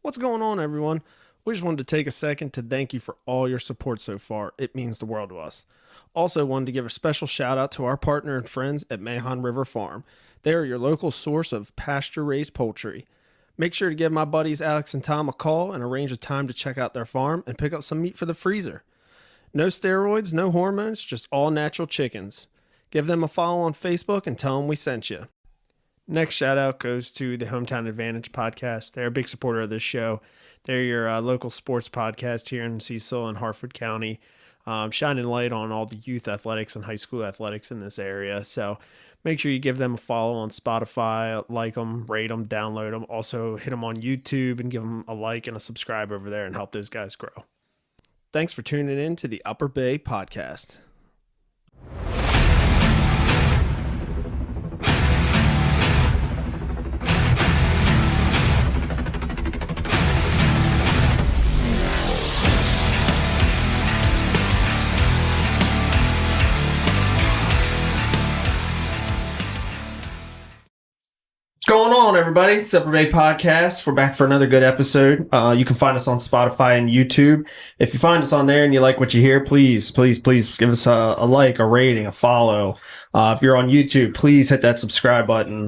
What's going on, everyone? We just wanted to take a second to thank you for all your support so far. It means the world to us. Also, wanted to give a special shout out to our partner and friends at Mahon River Farm. They are your local source of pasture-raised poultry. Make sure to give my buddies Alex and Tom a call and arrange a time to check out their farm and pick up some meat for the freezer. No steroids, no hormones, just all natural chickens. Give them a follow on Facebook and tell them we sent you. Next shout out goes to the Hometown Advantage podcast. They're a big supporter of this show. They're your local sports podcast here in Cecil and Hartford County, shining light on all the youth athletics and high school athletics in this area. So make sure you give them a follow on Spotify, like them, rate them, download them. Also hit them on YouTube and give them a like and a subscribe over there and help those guys grow. Thanks for tuning in to the Upper Bay Podcast. What's going on, everybody? It's Upper Bay Podcast. We're back for another good episode. You can find us on Spotify and YouTube. If you find us on there and you like what you hear, please give us a like, a rating, a follow. If you're on YouTube, please hit that subscribe button.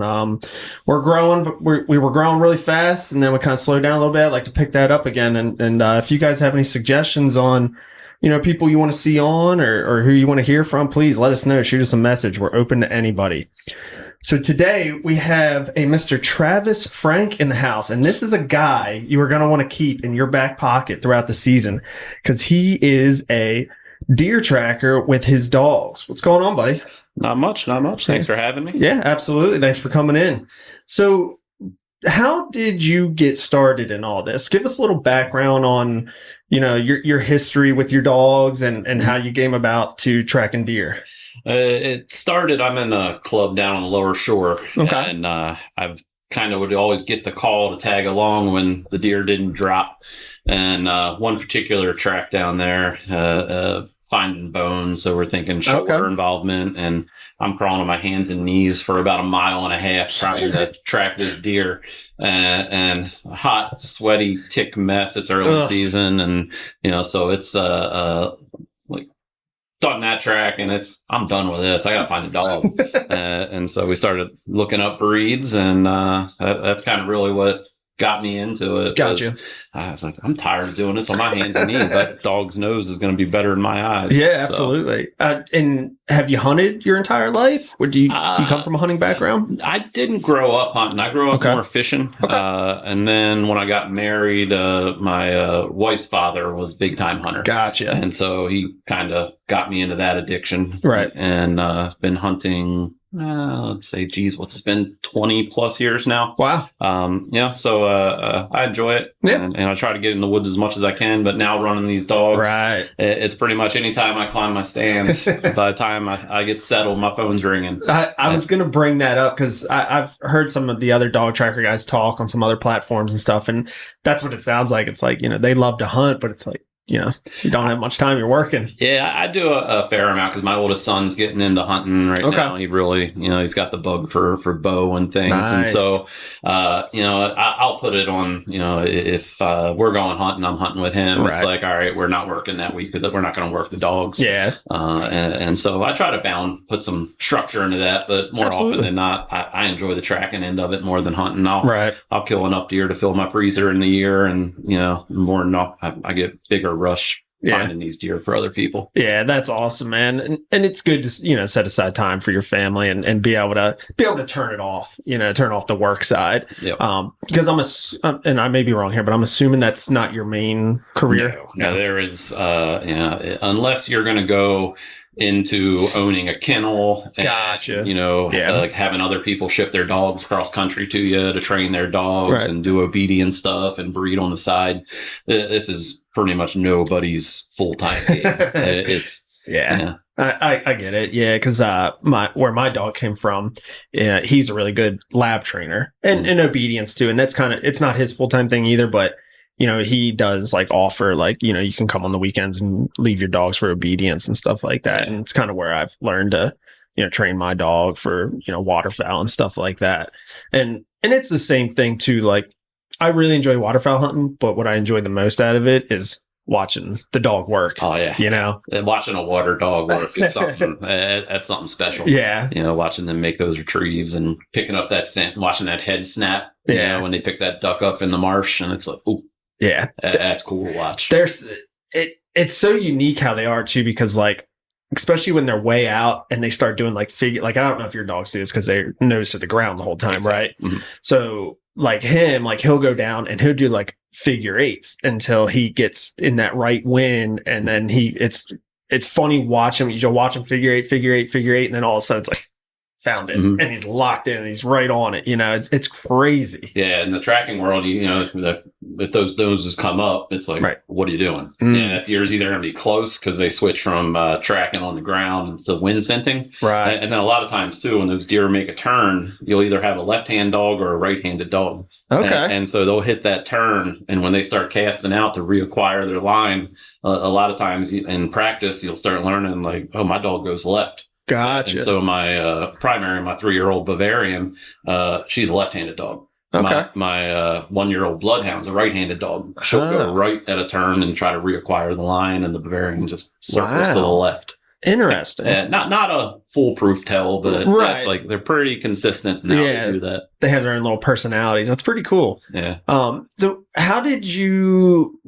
We're growing, but we were growing really fast, and then we kind of slowed down a little bit. I'd like to pick that up again. And if you guys have any suggestions on people you want to see on or who you want to hear from, please let us know. Shoot us a message. We're open to anybody. So today we have a Mr. Travis Frank in the house, and this is a guy you are going to want to keep in your back pocket throughout the season because he is a deer tracker with his dogs. What's going on, buddy? Not much. Thanks for having me. Yeah, absolutely. Thanks for coming in. So how did you get started in all this? Give us a little background on, your history with your dogs and how you came about to tracking deer. It started, I'm in a club down on the Lower Shore, okay. And I've kind of would always get the call to tag along when the deer didn't drop. And one particular track down there, finding bones, so we're thinking shoulder involvement, and I'm crawling on my hands and knees for about 1.5 miles trying to track this deer. And a hot, sweaty, tick mess. It's early season, and so it's done that track, and I'm done with this. I gotta find a dog. And so we started looking up breeds, and that's kind of really what got me into it. Gotcha. I was like, I'm tired of doing this on my hands and knees. That dog's nose is going to be better in my eyes. Yeah, absolutely. And have you hunted your entire life? Do you come from a hunting background? I didn't grow up hunting. I grew up more fishing. Okay. And then when I got married, my wife's father was a big time hunter. Gotcha. And so he kind of got me into that addiction. Right. And been hunting. Let's say, it's been 20 plus years now. Wow. So I enjoy it. Yeah. And I try to get in the woods as much as I can, but now running these dogs, right. It's pretty much anytime I climb my stands, by the time I get settled, my phone's ringing. I was going to bring that up because I've heard some of the other dog tracker guys talk on some other platforms and stuff. And that's what it sounds like. It's like, they love to hunt, but it's like, you don't have much time. You're working. Yeah, I do a fair amount because my oldest son's getting into hunting right now. He really, he's got the bug for bow and things. Nice. And so, I'll put it on, if we're going hunting, I'm hunting with him. Right. It's like, all right, we're not working that week because we're not going to work the dogs. Yeah. And so I try to put some structure into that, but more often than not, I enjoy the tracking end of it more than hunting. I'll kill enough deer to fill my freezer in the year, and more than enough, I get bigger rush finding these deer for other people. Yeah, that's awesome, man. And it's good to set aside time for your family and be able to turn it off, turn off the work side. Yep. Because and I may be wrong here, but I'm assuming that's not your main career. No, there is unless you're going to go into owning a kennel and, gotcha. Like having other people ship their dogs cross country to you to train their dogs and do obedience stuff and breed on the side. This is pretty much nobody's full-time gig. It's I get it. Yeah. Cause, where my dog came from, he's a really good lab trainer and obedience too. And that's it's not his full-time thing either, but he does offer you can come on the weekends and leave your dogs for obedience and stuff like that. And it's kind of where I've learned to, train my dog for, waterfowl and stuff like that. And it's the same thing too. I really enjoy waterfowl hunting, but what I enjoy the most out of it is watching the dog work. Oh yeah, you know, watching a water dog work is something. That's something special. Yeah, watching them make those retrieves and picking up that scent, watching that head snap. When they pick that duck up in the marsh, and it's like, oh, yeah, that's cool to watch. It's so unique how they are too, because like, especially when they're way out and they start doing like figure, like I don't know if your dogs do this because they're nose to the ground the whole time, exactly. Right? Mm-hmm. So like him, like he'll go down and he'll do like figure eights until he gets in that right wind, and then it's funny watching him. You'll watch him figure eight, and then all of a sudden it's like found it, mm-hmm. and he's locked in and he's right on it. It's crazy. Yeah, in the tracking world, if those noses come up, it's like, right. What are you doing? And that deer's either going to be close because they switch from tracking on the ground to wind scenting, right? And then a lot of times too, when those deer make a turn, you'll either have a left-hand dog or a right-handed dog. Okay, and so they'll hit that turn, and when they start casting out to reacquire their line, a lot of times in practice, you'll start learning like, oh, my dog goes left. Gotcha. And so my primary, my 3-year-old Bavarian, she's a left-handed dog. Okay. My 1-year-old Bloodhound's a right-handed dog. She'll go right at a turn and try to reacquire the line, and the Bavarian just circles to the left. Interesting. Not a foolproof tell, but right. That's like they're pretty consistent now to do that. They have their own little personalities. That's pretty cool. Yeah. So how did you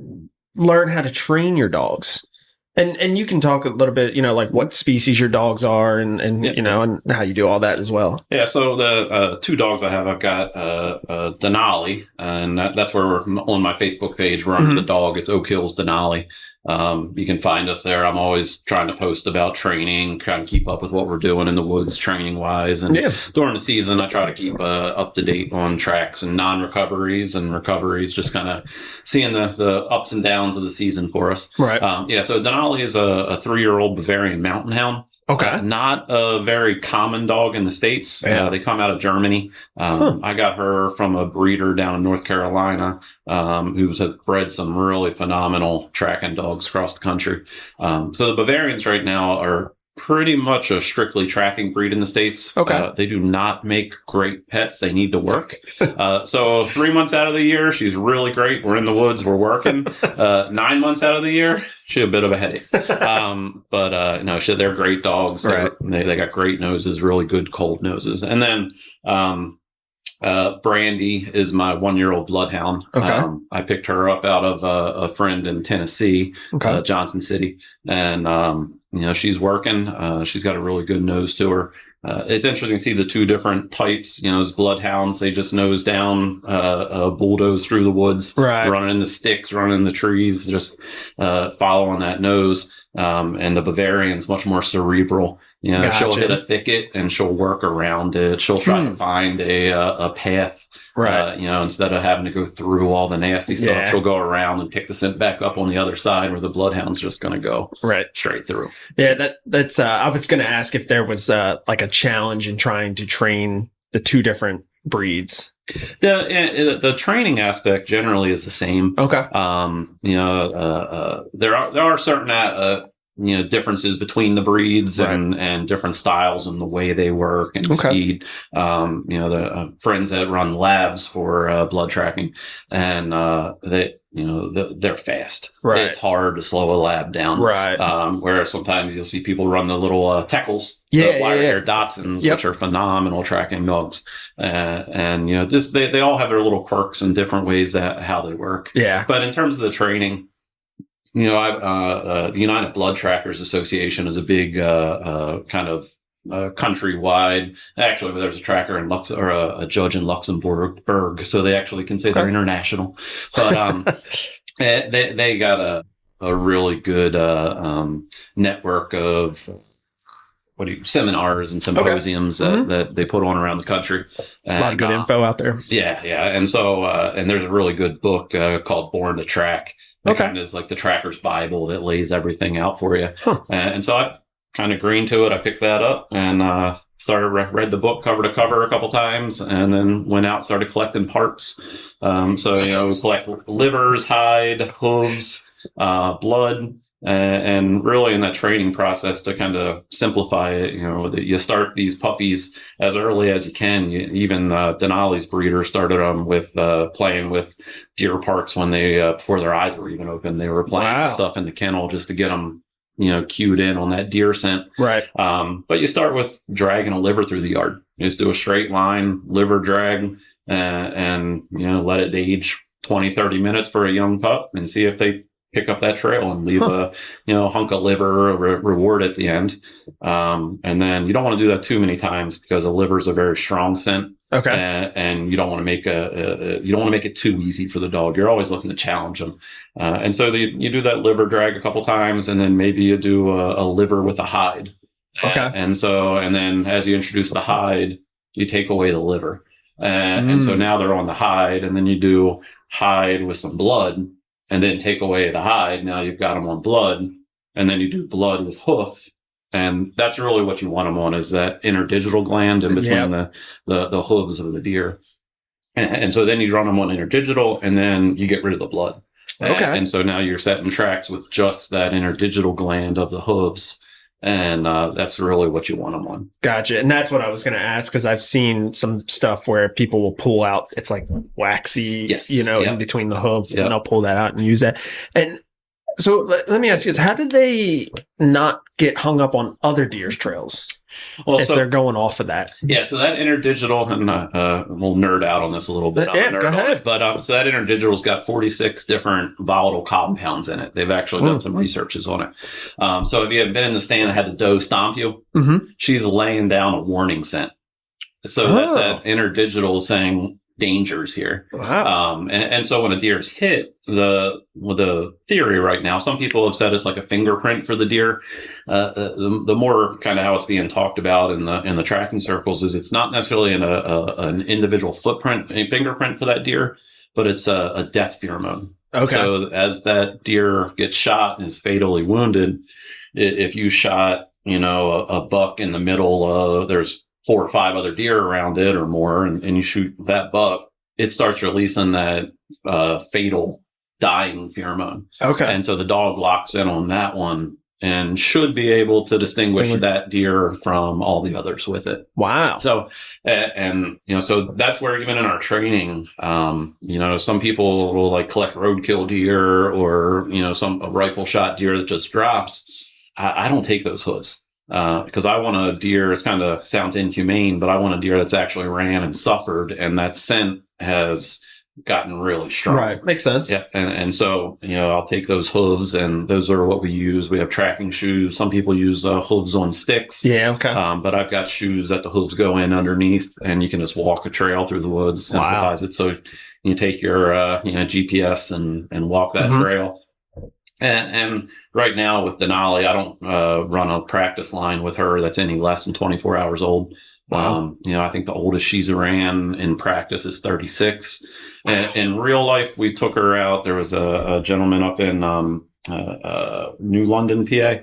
learn how to train your dogs? And you can talk a little bit, like what species your dogs are and and how you do all that as well. Yeah. So the 2 dogs I have, I've got Denali, and that's where we're on my Facebook page. We're under the dog. It's Oak Hills Denali. You can find us there. I'm always trying to post about training, trying to keep up with what we're doing in the woods training wise. And during the season, I try to keep up to date on tracks and non-recoveries and recoveries, just kind of seeing the ups and downs of the season for us. Right. So Denali is a 3-year-old Bavarian mountain hound. Okay. Not a very common dog in the States. Yeah. They come out of Germany. I got her from a breeder down in North Carolina who has bred some really phenomenal tracking dogs across the country. So the Bavarians right now are pretty much a strictly tracking breed in the States. Okay. They do not make great pets. They need to work. So 3 months out of the year, she's really great. We're in the woods. We're working. 9 months out of the year, she's a bit of a headache. But no, they're great dogs. Right. They got great noses, really good cold noses. And then Brandy is my 1-year-old bloodhound. Okay. I picked her up out of a friend in Tennessee, Johnson City. And, she's working. She's got a really good nose to her. It's interesting to see the 2 different types. As bloodhounds, they just nose down, bulldoze through the woods, right. Running in the sticks, running in the trees, just following that nose. And the Bavarian's much more cerebral. Gotcha. She'll hit a thicket and she'll work around it. She'll try to find a path. Right. Instead of having to go through all the nasty stuff, she'll go around and pick the scent back up on the other side where the bloodhound's just going to go straight through. Yeah, that's. I was going to ask if there was like a challenge in trying to train the 2 different breeds. The training aspect generally is the same. Okay. There are certain differences between the breeds and different styles and the way they work and speed. The friends that run labs for blood tracking, and they're fast. Right. It's hard to slow a lab down. Right. Whereas sometimes you'll see people run the little Teckles, wire-hair Dachshunds, which are phenomenal tracking dogs. They all have their little quirks and different ways how they work. Yeah. But in terms of the training, the United Blood Trackers Association is a big kind of countrywide. Actually, there's a tracker in a judge in Luxembourg, so they actually can say they're international. But they got a really good network of seminars and symposiums that they put on around the country. And, a lot of good info out there. Yeah. And so and there's a really good book called Born to Track. That kind of is like the tracker's Bible that lays everything out for you. And so I kind of green to it. I picked that up and read the book cover to cover a couple times, and then went out, started collecting parts. We collect livers, hide, hooves, blood, And really in that training process to kind of simplify it, you start these puppies as early as you can. Even Denali's breeder started them with playing with deer parts when they before their eyes were even open. They were playing with stuff in the kennel just to get them cued in on that deer scent. Right. But you start with dragging a liver through the yard. You just do a straight line liver drag and let it age 20, 30 minutes for a young pup and see if they pick up that trail and leave a hunk of liver reward at the end. And then you don't want to do that too many times because a liver is a very strong scent. Okay. And you don't want to make it too easy for the dog. You're always looking to challenge them. And so you do that liver drag a couple times, and then maybe you do a liver with a hide. Okay. And then as you introduce the hide, you take away the liver. And so now they're on the hide, and then you do hide with some blood, and then take away the hide. Now you've got them on blood, and then you do blood with hoof. And that's really what you want them on, is that interdigital gland in between the hooves of the deer. And so then you run them on interdigital, and then you get rid of the blood. Okay. And so now you're setting tracks with just that interdigital gland of the hooves. And that's really what you want them on. Gotcha. And that's what I was going to ask, because I've seen some stuff where people will pull out, it's like waxy, in between the hoof, and they'll pull that out and use that. And so let me ask you this. How did they not get hung up on other deer's trails if they're going off of that? Yeah, so that interdigital, and we'll nerd out on this a little bit. Go ahead. But so that interdigital's got 46 different volatile compounds in it. They've actually done some researches on it. So if you had been in the stand and had the doe stomp you, she's laying down a warning scent. So that's that interdigital saying, dangers here. Wow. And so when a deer is hit, the theory right now, some people have said it's like a fingerprint for the deer. The more kind of how it's being talked about in the tracking circles is it's not necessarily an individual footprint, a fingerprint for that deer, but it's a death pheromone. Okay. So as that deer gets shot and is fatally wounded, if you shot, a buck in the middle, there's 4 or 5 other deer around it or more, and you shoot that buck, it starts releasing that fatal dying pheromone. Okay. And so the dog locks in on that one and should be able to distinguish that deer from all the others with it. Wow. So, so that's where even in our training, some people will like collect roadkill deer or, a rifle shot deer that just drops. I don't take those hooves. Because I want a deer, it kind of sounds inhumane, but I want a deer that's actually ran and suffered, and that scent has gotten really strong. Right. Makes sense. Yeah. And so, I'll take those hooves, and those are what we use. We have tracking shoes. Some people use hooves on sticks. Yeah. Okay. But I've got shoes that the hooves go in underneath, and you can just walk a trail through the woods. It simplifies it. So you take your, GPS and walk that trail. And right now with Denali, I don't run a practice line with her that's any less than 24 hours old. Wow. I think the oldest she's ran in practice is 36. And in real life, we took her out. There was a gentleman up in New London, PA,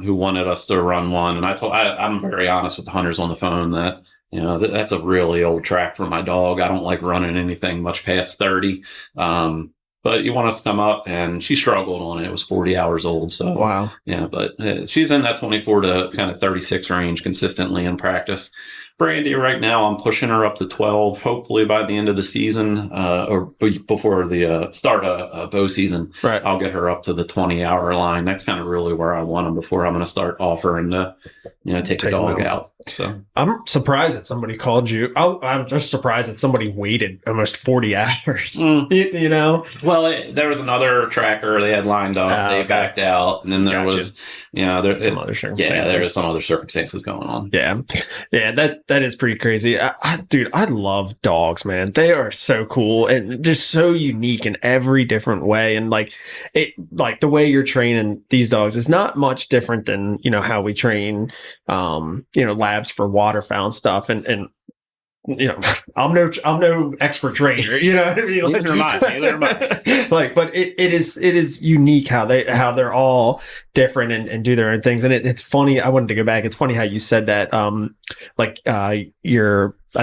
who wanted us to run one. And I'm very honest with the hunters on the phone that, that's a really old track for my dog. I don't like running anything much past 30. But you want us to come up, and she struggled on it. It was 40 hours old. So, wow. Yeah, but she's in that 24 to kind of 36 range consistently in practice. Brandy, right now, I'm pushing her up to 12. Hopefully by the end of the season, or before the start of bow season, right, I'll get her up to the 20-hour line. That's kind of really where I want them before I'm going to start offering to, take a dog out. So I'm surprised that somebody called you. I'm just surprised that somebody waited almost 40 hours. Well, there was another tracker they had lined up. They backed out, and then there was, some other circumstances. there was some other circumstances going on. Yeah, that is pretty crazy. Dude, I love dogs, man. They are so cool and just so unique in every different way. And like the way you're training these dogs is not much different than how we train, labs for waterfowl and stuff. And I'm no expert trainer. You know what I mean? Neither am I. But it is unique how they're all different and do their own things. And it's funny. I wanted to go back. It's funny how you said that. I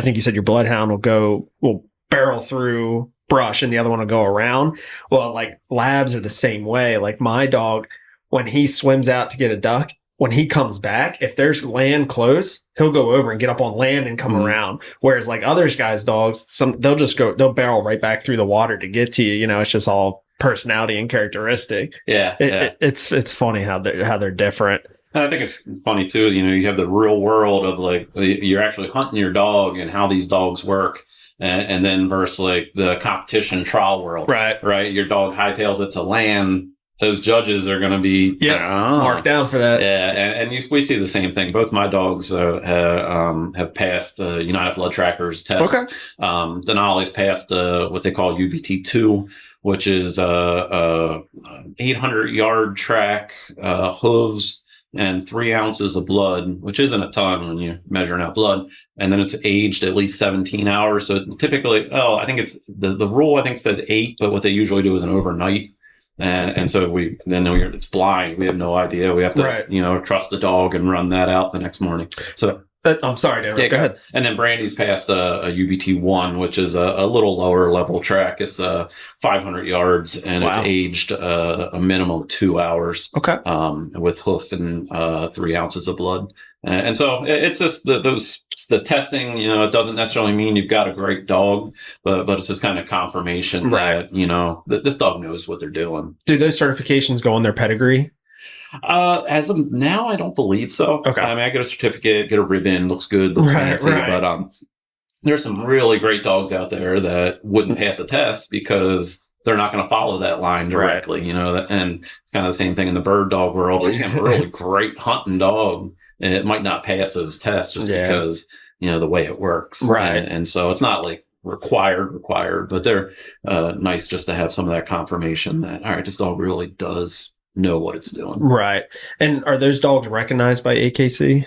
think you said your bloodhound will barrel through brush and the other one will go around. Well, like labs are the same way. Like my dog when he swims out to get a duck, when he comes back, if there's land close, he'll go over and get up on land and come around. Whereas like others guys' dogs, they'll barrel right back through the water to get to you. You know, it's just all personality and characteristic. It's funny how they're different. I think it's funny too. You know, you have the real world of like you're actually hunting your dog and how these dogs work, and then versus like the competition trial world. Right. Your dog hightails it to land. Those judges are going to be marked down for that. Yeah, and we see the same thing. Both my dogs have passed United Blood Trackers tests. Okay. Denali's passed what they call UBT2, which is 800-yard track, hooves, and 3 ounces of blood, which isn't a ton when you're measuring out blood. And then it's aged at least 17 hours. So typically, I think it's the rule. I think says 8, but what they usually do is an overnight. And so it's blind. We have no idea. We have to, trust the dog and run that out the next morning. So I'm sorry, Dan. Go ahead. And then Brandy's passed a UBT1, which is a little lower level track. It's 500 yards and it's aged a minimum of 2 hours. Okay. With hoof and 3 ounces of blood. And so it's just the testing, it doesn't necessarily mean you've got a great dog, but it's just kind of confirmation that, that this dog knows what they're doing. Do those certifications go on their pedigree? As of now, I don't believe so. Okay. I mean, I get a certificate, get a ribbon, looks good, looks fancy, but there's some really great dogs out there that wouldn't pass a test because they're not going to follow that line directly, and it's kind of the same thing in the bird dog world where you have a really great hunting dog and it might not pass those tests just because, the way it works. Right. And so it's not like required, but they're nice just to have some of that confirmation that, all right, this dog really does know what it's doing. Right. And are those dogs recognized by AKC?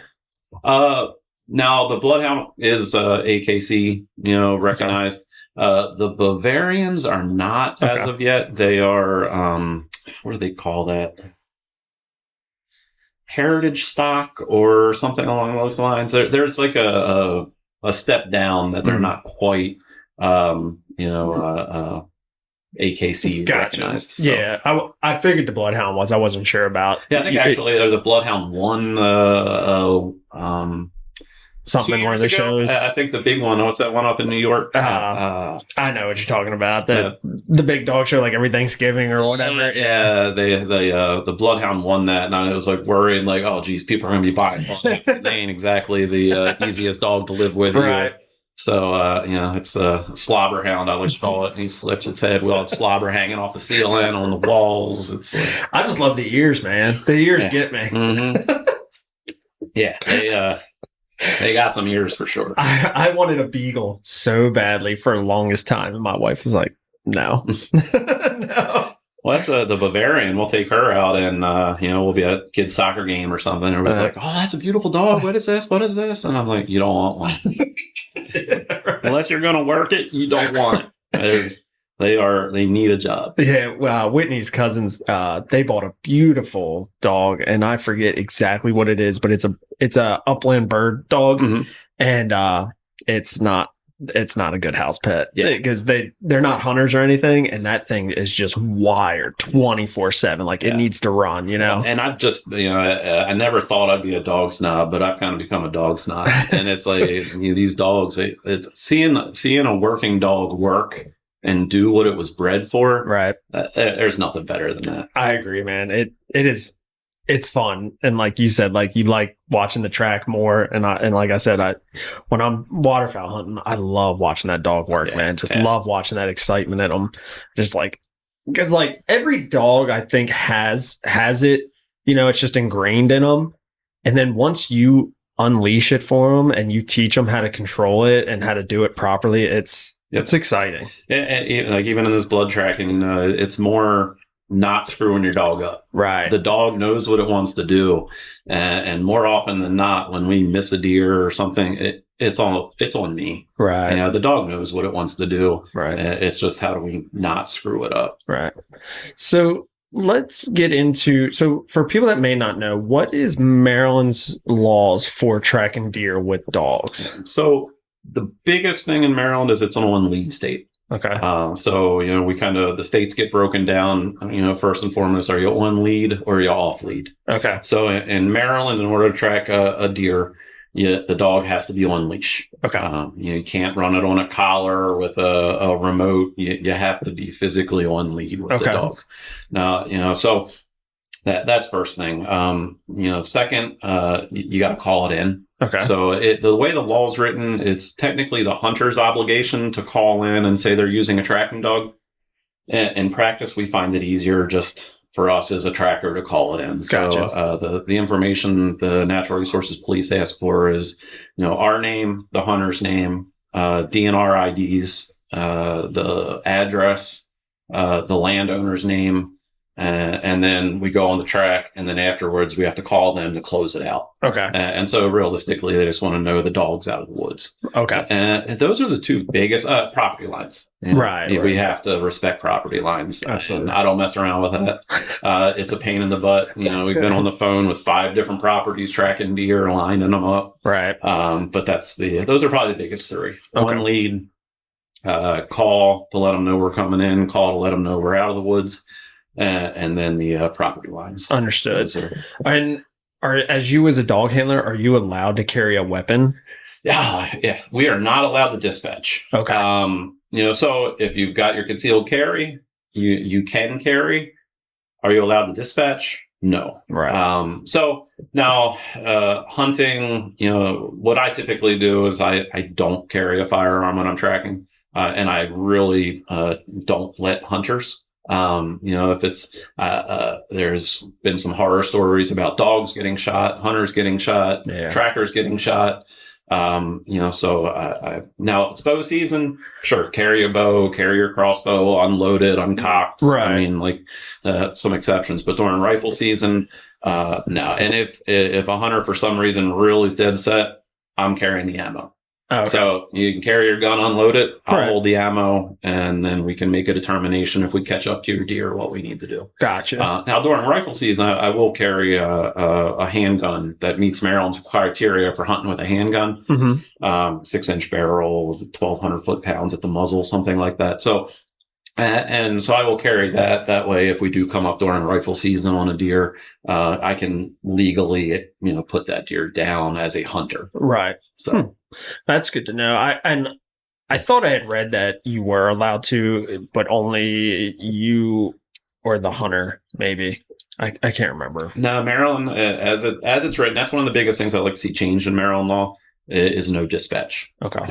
Now the Bloodhound is AKC, recognized. The Bavarians are not as of yet. They are, what do they call that? Heritage stock or something along those lines. There's like a step down that they're not quite, AKC recognized. So. Yeah, I figured the Bloodhound was. I wasn't sure about. Yeah, I think actually there's a Bloodhound 1. Something in one of the shows. I think the big one. What's that one up in New York? I know what you're talking about. The big dog show, like every Thanksgiving or whatever. Yeah, the Bloodhound won that, and I was like worried, like, oh, geez, people are going to be buying one. They ain't exactly the easiest dog to live with. Right. So, it's a slobberhound, I like to call it. He flips its head. We'll have slobber hanging off the ceiling on the walls. It's like, I just love the ears, man. The ears get me. Mm-hmm. Yeah, they got some ears for sure. I wanted a beagle so badly for the longest time, and my wife was like, no. No. Well, that's the Bavarian. We'll take her out and, we'll be at a kid's soccer game or something. Everybody's like, oh, that's a beautiful dog. What is this? What is this? And I'm like, you don't want one. Unless you're going to work it, you don't want it. They need a job. Yeah. Well, Whitney's cousins, they bought a beautiful dog, and I forget exactly what it is, but it's a upland bird dog, and it's not a good house pet because they're not hunters or anything, and that thing is just wired 24/7. Like it needs to run, And I've just, I never thought I'd be a dog snob, but I've kind of become a dog snob, and it's like these dogs. It's seeing a working dog work and do what it was bred for. Right. There's nothing better than that. I agree, man. It is. It's fun. And like you said, like you like watching the track more. And like I said, when I'm waterfowl hunting, I love watching that dog work, man. Just love watching that excitement in them. Just like, because like every dog I think has it, it's just ingrained in them. And then once you unleash it for them and you teach them how to control it and how to do it properly, it's exciting. And like even in this blood tracking, it's more not screwing your dog up. Right. The dog knows what it wants to do. And more often than not, when we miss a deer or something, it's on me. Right. The dog knows what it wants to do. Right. It's just how do we not screw it up? Right. So let's get into, for people that may not know, what is Maryland's laws for tracking deer with dogs? So the biggest thing in Maryland is it's an on lead state. Okay. So, we the states get broken down, first and foremost, are you on lead or are you off lead? Okay. So in Maryland, in order to track a deer, the dog has to be on leash. Okay. You can't run it on a collar with a remote. You have to be physically on lead with the dog. Now, so that's first thing. Second, you got to call it in. Okay. So the way the law is written, it's technically the hunter's obligation to call in and say they're using a tracking dog. In practice, we find it easier just for us as a tracker to call it in. Gotcha. So the information the Natural Resources Police ask for is, our name, the hunter's name, DNR IDs, the address, the landowner's name, and then we go on the track, and then afterwards we have to call them to close it out. Okay. And so realistically, they just want to know the dog's out of the woods. Okay. And those are the two biggest property lines. Right. We have to respect property lines. Absolutely. And I don't mess around with that. It's a pain in the butt. We've been on the phone with 5 different properties tracking deer, lining them up. Right. But those are probably the biggest 3. Okay. One lead, call to let them know we're coming in, call to let them know we're out of the woods. And then the property lines. Understood. And as you as a dog handler, are you allowed to carry a weapon? Yeah. We are not allowed to dispatch. Okay. So if you've got your concealed carry, you can carry. Are you allowed to dispatch? No. Right. So now, hunting, what I typically do is I don't carry a firearm when I'm tracking, and I really don't let hunters. If it's, there's been some horror stories about dogs getting shot, hunters getting shot, trackers getting shot. Now if it's bow season, sure, carry a bow, carry your crossbow, unload it, uncocked. Right. I mean, some exceptions, but during rifle season, no. And if a hunter for some reason really is dead set, I'm carrying the ammo. Okay. So you can carry your gun, unload it. I'll hold the ammo, and then we can make a determination if we catch up to your deer, what we need to do. Gotcha. Now, during rifle season, I will carry a handgun that meets Maryland's criteria for hunting with a handgun. Mm-hmm. 6-inch barrel, 1,200 foot-pounds at the muzzle, something like that. So, and so I will carry that. That way, if we do come up during rifle season on a deer, I can legally, put that deer down as a hunter. Right. So. That's good to know. I thought I had read that you were allowed to, but only you or the hunter, maybe. I can't remember. No, Maryland, as it's written, that's one of the biggest things I like to see change in Maryland law is no dispatch. Okay.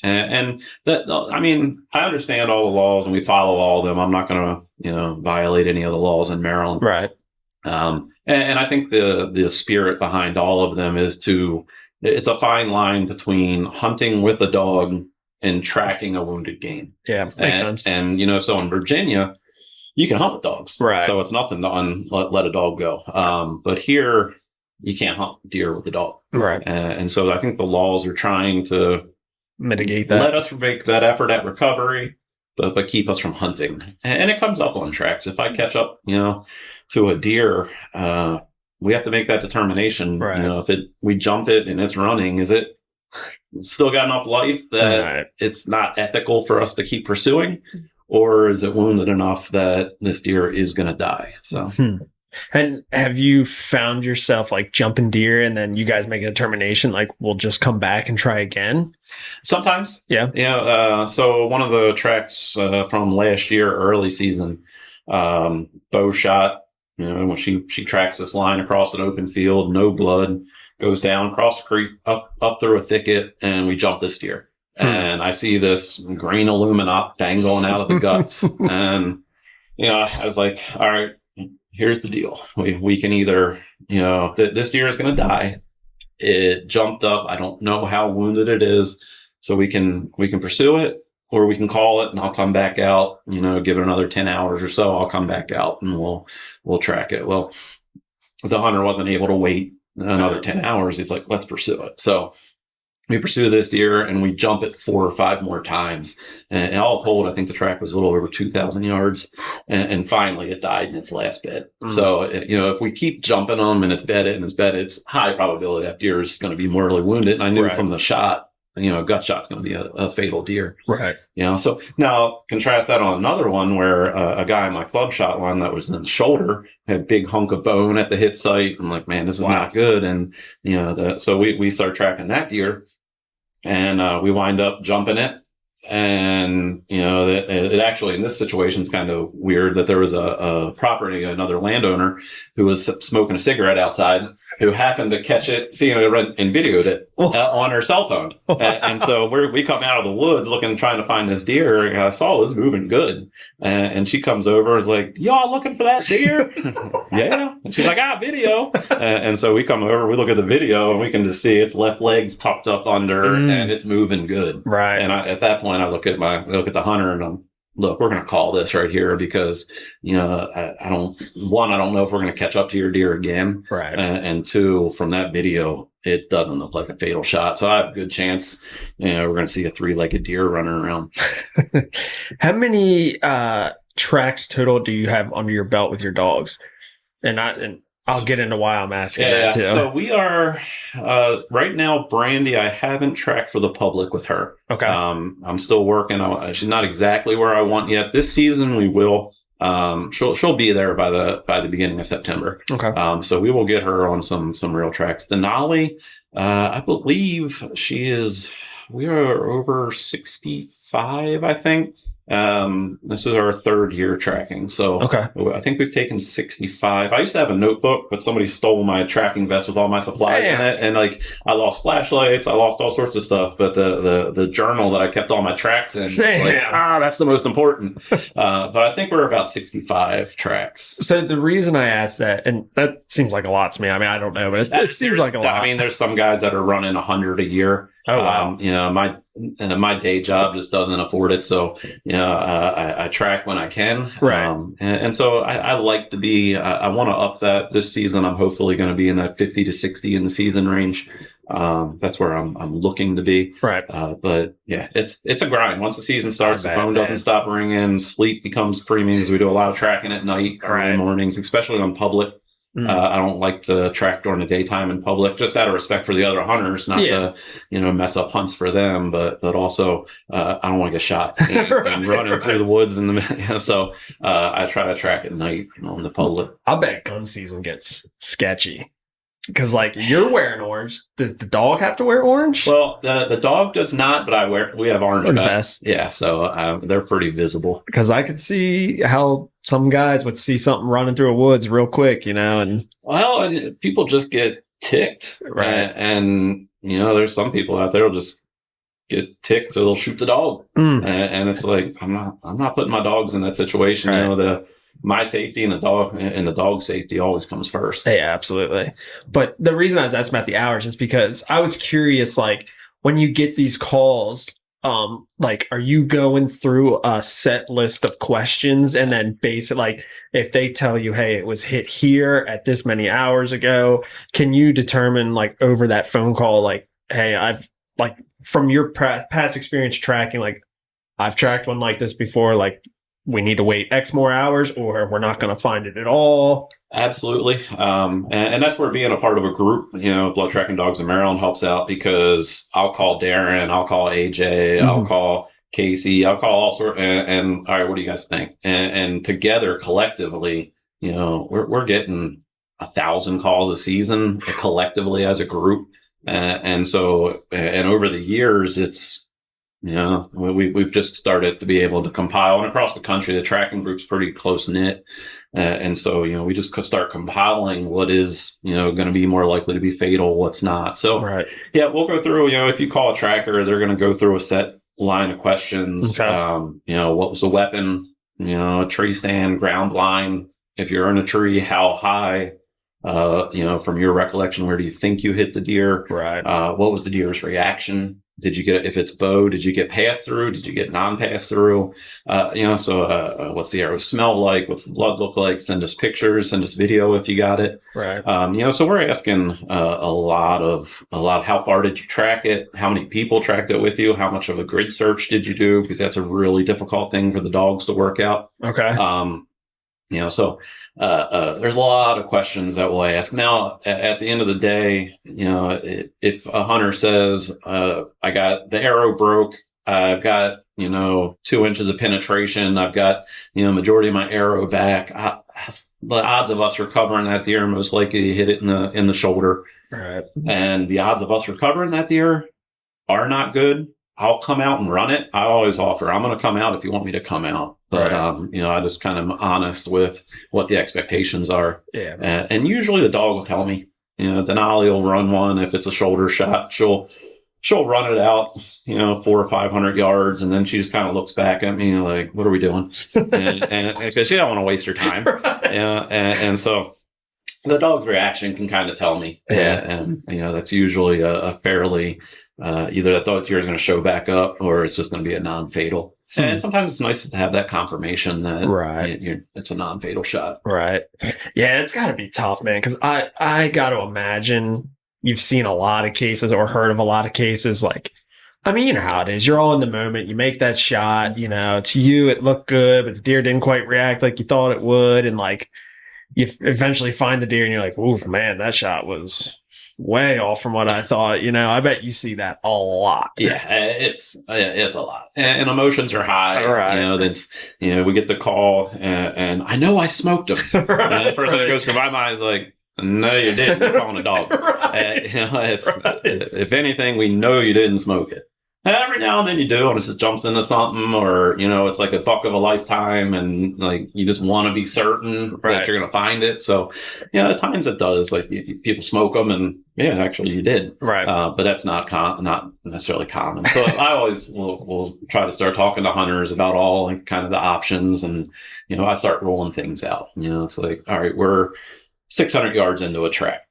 And that, I mean, I understand all the laws and we follow all of them. I'm not going to, violate any of the laws in Maryland. Right. And I think the spirit behind all of them is it's a fine line between hunting with a dog and tracking a wounded game. Yeah, makes sense. And, so in Virginia, you can hunt with dogs. Right. So it's nothing to let a dog go. But here, you can't hunt deer with a dog. Right. And so I think the laws are trying to mitigate that. Let us make that effort at recovery, but keep us from hunting. And it comes up on tracks. If I catch up, to a deer, we have to make that determination. Right. If we jump it and it's running, is it still got enough life that it's not ethical for us to keep pursuing? Or is it wounded enough that this deer is going to die? So, And have you found yourself jumping deer and then you guys make a determination, we'll just come back and try again? Sometimes. Yeah. Yeah. So one of the tracks from last year, early season, bow shot, when she tracks this line across an open field, no blood, goes down, across the creek, up through a thicket, and we jump this deer. And I see this green Illuminati dangling out of the guts. And, I was like, all right, here's the deal. We can either, this deer is going to die. It jumped up. I don't know how wounded it is. So we can pursue it, or we can call it and I'll come back out, give it another 10 hours or so. I'll come back out and we'll track it. Well, the hunter wasn't able to wait another 10 hours. He's like, let's pursue it. So we pursue this deer and we jump it 4 or 5 more times. And all told, I think the track was a little over 2,000 yards. And finally it died in its last bed. So, if we keep jumping them and it's bedded, it's high probability that deer is going to be mortally wounded. And I knew from the shot a gut shot's going to be a fatal deer. Right. So now contrast that on another one where a guy in my club shot one that was in the shoulder, had a big hunk of bone at the hit site. I'm like, man, this is not good. And, so we start tracking that deer, and we wind up jumping it. And, it actually, in this situation, is kind of weird that there was a property, another landowner who was smoking a cigarette outside, who happened to catch it, see it, and videoed it on her cell phone. And so we come out of the woods trying to find this deer. And I saw it was moving good. And she comes over and is like, y'all looking for that deer? Yeah. And she's like, video. And so we come over, we look at the video, and we can just see its left leg's tucked up under, and it's moving good. Right. And at that point, I look at the hunter, and look, we're going to call this right here because, I don't know if we're going to catch up to your deer again. Right. And two, from that video, it doesn't look like a fatal shot. So I have a good chance, we're going to see a 3-legged deer running around. How many tracks total do you have under your belt with your dogs? And I'll get into why I'm asking that too. So we are right now, Brandy, I haven't tracked for the public with her. Okay. I'm still working. She's not exactly where I want yet. This season we will. She'll be there by the beginning of September. Okay. So we will get her on some real tracks. Denali, I believe we are over 65, I think. This is our 3rd year tracking. So okay. I think we've taken 65. I used to have a notebook, but somebody stole my tracking vest with all my supplies in it. And I lost flashlights. I lost all sorts of stuff. But the journal that I kept all my tracks in, that's the most important. But I think we're about 65 tracks. So the reason I asked that, and that seems like a lot to me. I mean, I don't know, but it seems like a lot. I mean, there's some guys that are running 100 a year. Oh, wow. My day job just doesn't afford it. So, I track when I can. Right. And so I like to be, I want to up that this season. I'm hopefully going to be in that 50 to 60 in the season range. That's where I'm looking to be. Right. But yeah, it's a grind. Once the season starts, the phone doesn't stop ringing. Sleep becomes premium because we do a lot of tracking at night, early mornings, especially on public. I don't like to track during the daytime in public, just out of respect for the other hunters, not to, mess up hunts for them, but also, I don't want to get shot and running through the woods so, I try to track at night on the public. I bet gun season gets sketchy. Because, you're wearing orange. Does the dog have to wear orange? Well, the dog does not, but we have orange vests. Yeah, so they're pretty visible. Because I could see how some guys would see something running through a woods real quick, and... Well, and people just get ticked. Right. And there's some people out there who'll just get ticked, so they'll shoot the dog. And it's like, I'm not putting my dogs in that situation. Right. My safety and the dog safety always comes first. Yeah, absolutely. But the reason I was asking about the hours is because I was curious, when you get these calls, are you going through a set list of questions and then if they tell you, hey, it was hit here at this many hours ago, can you determine over that phone call, hey, I've from your past experience tracking, I've tracked one like this before, we need to wait X more hours or we're not going to find it at all? Absolutely. And that's where being a part of a group, Blood Tracking Dogs in Maryland helps out, because I'll call Darren, I'll call AJ, I'll call Casey, I'll call all sorts, and all right, what do you guys think? And together collectively, we're getting 1,000 calls a season collectively as a group. And so over the years, it's, we've just started to be able to compile, and across the country, the tracking group's pretty close knit. And so, we just could start compiling what is, going to be more likely to be fatal, what's not. So, right. Yeah, we'll go through, if you call a tracker, they're going to go through a set line of questions. Okay. What was the weapon? A tree stand, ground blind. If you're in a tree, how high? From your recollection, where do you think you hit the deer? Right. What was the deer's reaction? Did you get, if it's bow, did you get pass through? Did you get non-pass through? What's the arrow smell like? What's the blood look like? Send us pictures, send us video if you got it. Right. So we're asking a lot of how far did you track it? How many people tracked it with you? How much of a grid search did you do? Because that's a really difficult thing for the dogs to work out. Okay. So there's a lot of questions that we'll ask. Now, at the end of the day, if a hunter says, I got the arrow broke, I've got, 2 inches of penetration, I've got, majority of my arrow back, the odds of us recovering that deer, most likely you hit it in the shoulder. Right. And the odds of us recovering that deer are not good. I'll come out and run it. I always offer, I'm going to come out if you want me to come out. But, right. I just kind of honest with what the expectations are. Yeah. And usually the dog will tell me, Denali will run one. If it's a shoulder shot, she'll run it out, 400 or 500 yards. And then she just kind of looks back at me like, what are we doing? and because she don't want to waste her time. Right. And so the dog's reaction can kind of tell me. Yeah. And that's usually a fairly, either that dog deer is going to show back up or it's just going to be a non-fatal. And sometimes it's nice to have that confirmation that it's a non-fatal shot. Right. Yeah, it's got to be tough, man, because I got to imagine you've seen a lot of cases or heard of a lot of cases. Like, I mean, you know how it is. You're all in the moment. You make that shot, to you, it looked good, but the deer didn't quite react like you thought it would. And like, you eventually find the deer and you're like, ooh, man, that shot was way off from what I thought. I bet you see that a lot. Yeah, it's a lot, and emotions are high. Right. That's we get the call, and I know I smoked him. Right. And the first thing that goes through my mind is like, no, you didn't. You're calling a dog. Right. If anything, we know you didn't smoke it. Every now and then you do, and it just jumps into something, or it's like a buck of a lifetime, and like you just want to be certain that you're going to find it. So, at times it does. Like people smoke them, and actually you did. Right. But that's not necessarily common. So I always will try to start talking to hunters about all like kind of the options, and I start rolling things out. It's like, all right, we're 600 yards into a track.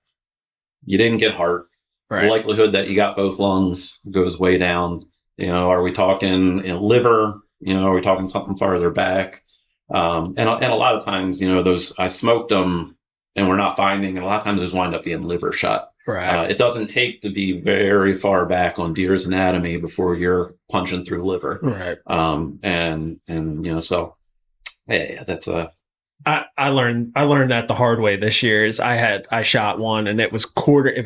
You didn't get heart. Right. The likelihood that you got both lungs goes way down. Are we talking liver? Are we talking something farther back? And a lot of times, those I smoked them and we're not finding. And a lot of times those wind up being liver shot. Right. It doesn't take to be very far back on deer's anatomy before you're punching through liver. Right. So yeah, that's a. I learned that the hard way this year. Is I shot one and it was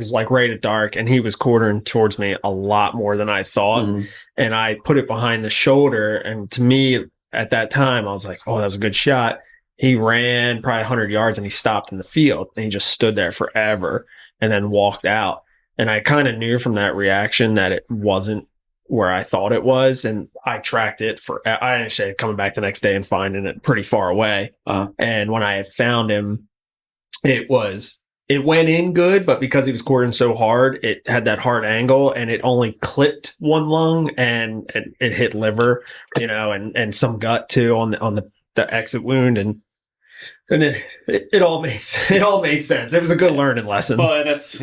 like right at dark, and he was quartering towards me a lot more than I thought. Mm-hmm. And I put it behind the shoulder, and to me at that time I was like, oh, that was a good shot. He ran probably 100 yards and he stopped in the field, and he just stood there forever and then walked out. And I kind of knew from that reaction that it wasn't where I thought it was, and I tracked it I actually had coming back the next day and finding it pretty far away. And when I had found him, it went in good, but because he was quartering so hard, it had that hard angle, and it only clipped one lung, and it hit liver, and some gut too on the exit wound, and it all made sense. It was a good learning lesson. Well, and it's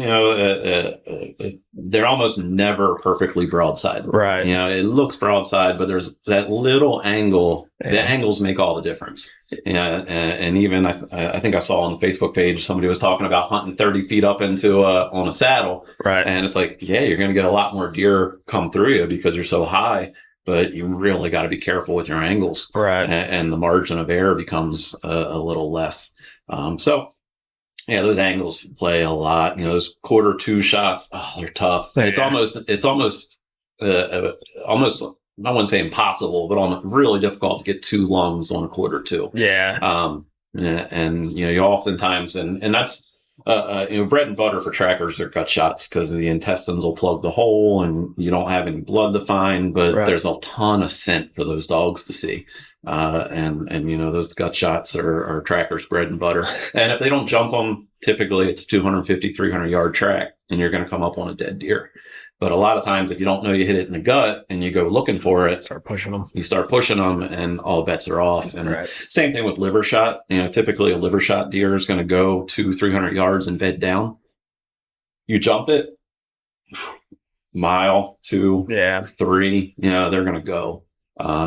they're almost never perfectly broadside. Right. It looks broadside, but there's that little angle. Yeah. The angles make all the difference. And even I think I saw on the Facebook page somebody was talking about hunting 30 feet up into on a saddle. Right. And it's like, yeah, you're going to get a lot more deer come through you because you're so high. But you really got to be careful with your angles. Right. And the margin of error becomes a little less. So, yeah, those angles play a lot. Those quarter two shots, they're tough. Yeah. It's almost, I wouldn't say impossible, but really difficult to get two lungs on a quarter two. Yeah. And you oftentimes, and that's, bread and butter for trackers are gut shots because the intestines will plug the hole and you don't have any blood to find, but there's a ton of scent for those dogs to see. And those gut shots are trackers' bread and butter. And if they don't jump them, typically it's 250, 300 yard track and you're going to come up on a dead deer. But a lot of times, if you don't know you hit it in the gut and you go looking for it, you start pushing them and all bets are off. And same thing with liver shot. Typically a liver shot deer is going to go 200-300 yards and bed down. You jump it, mile, 2, 3, they're going to go.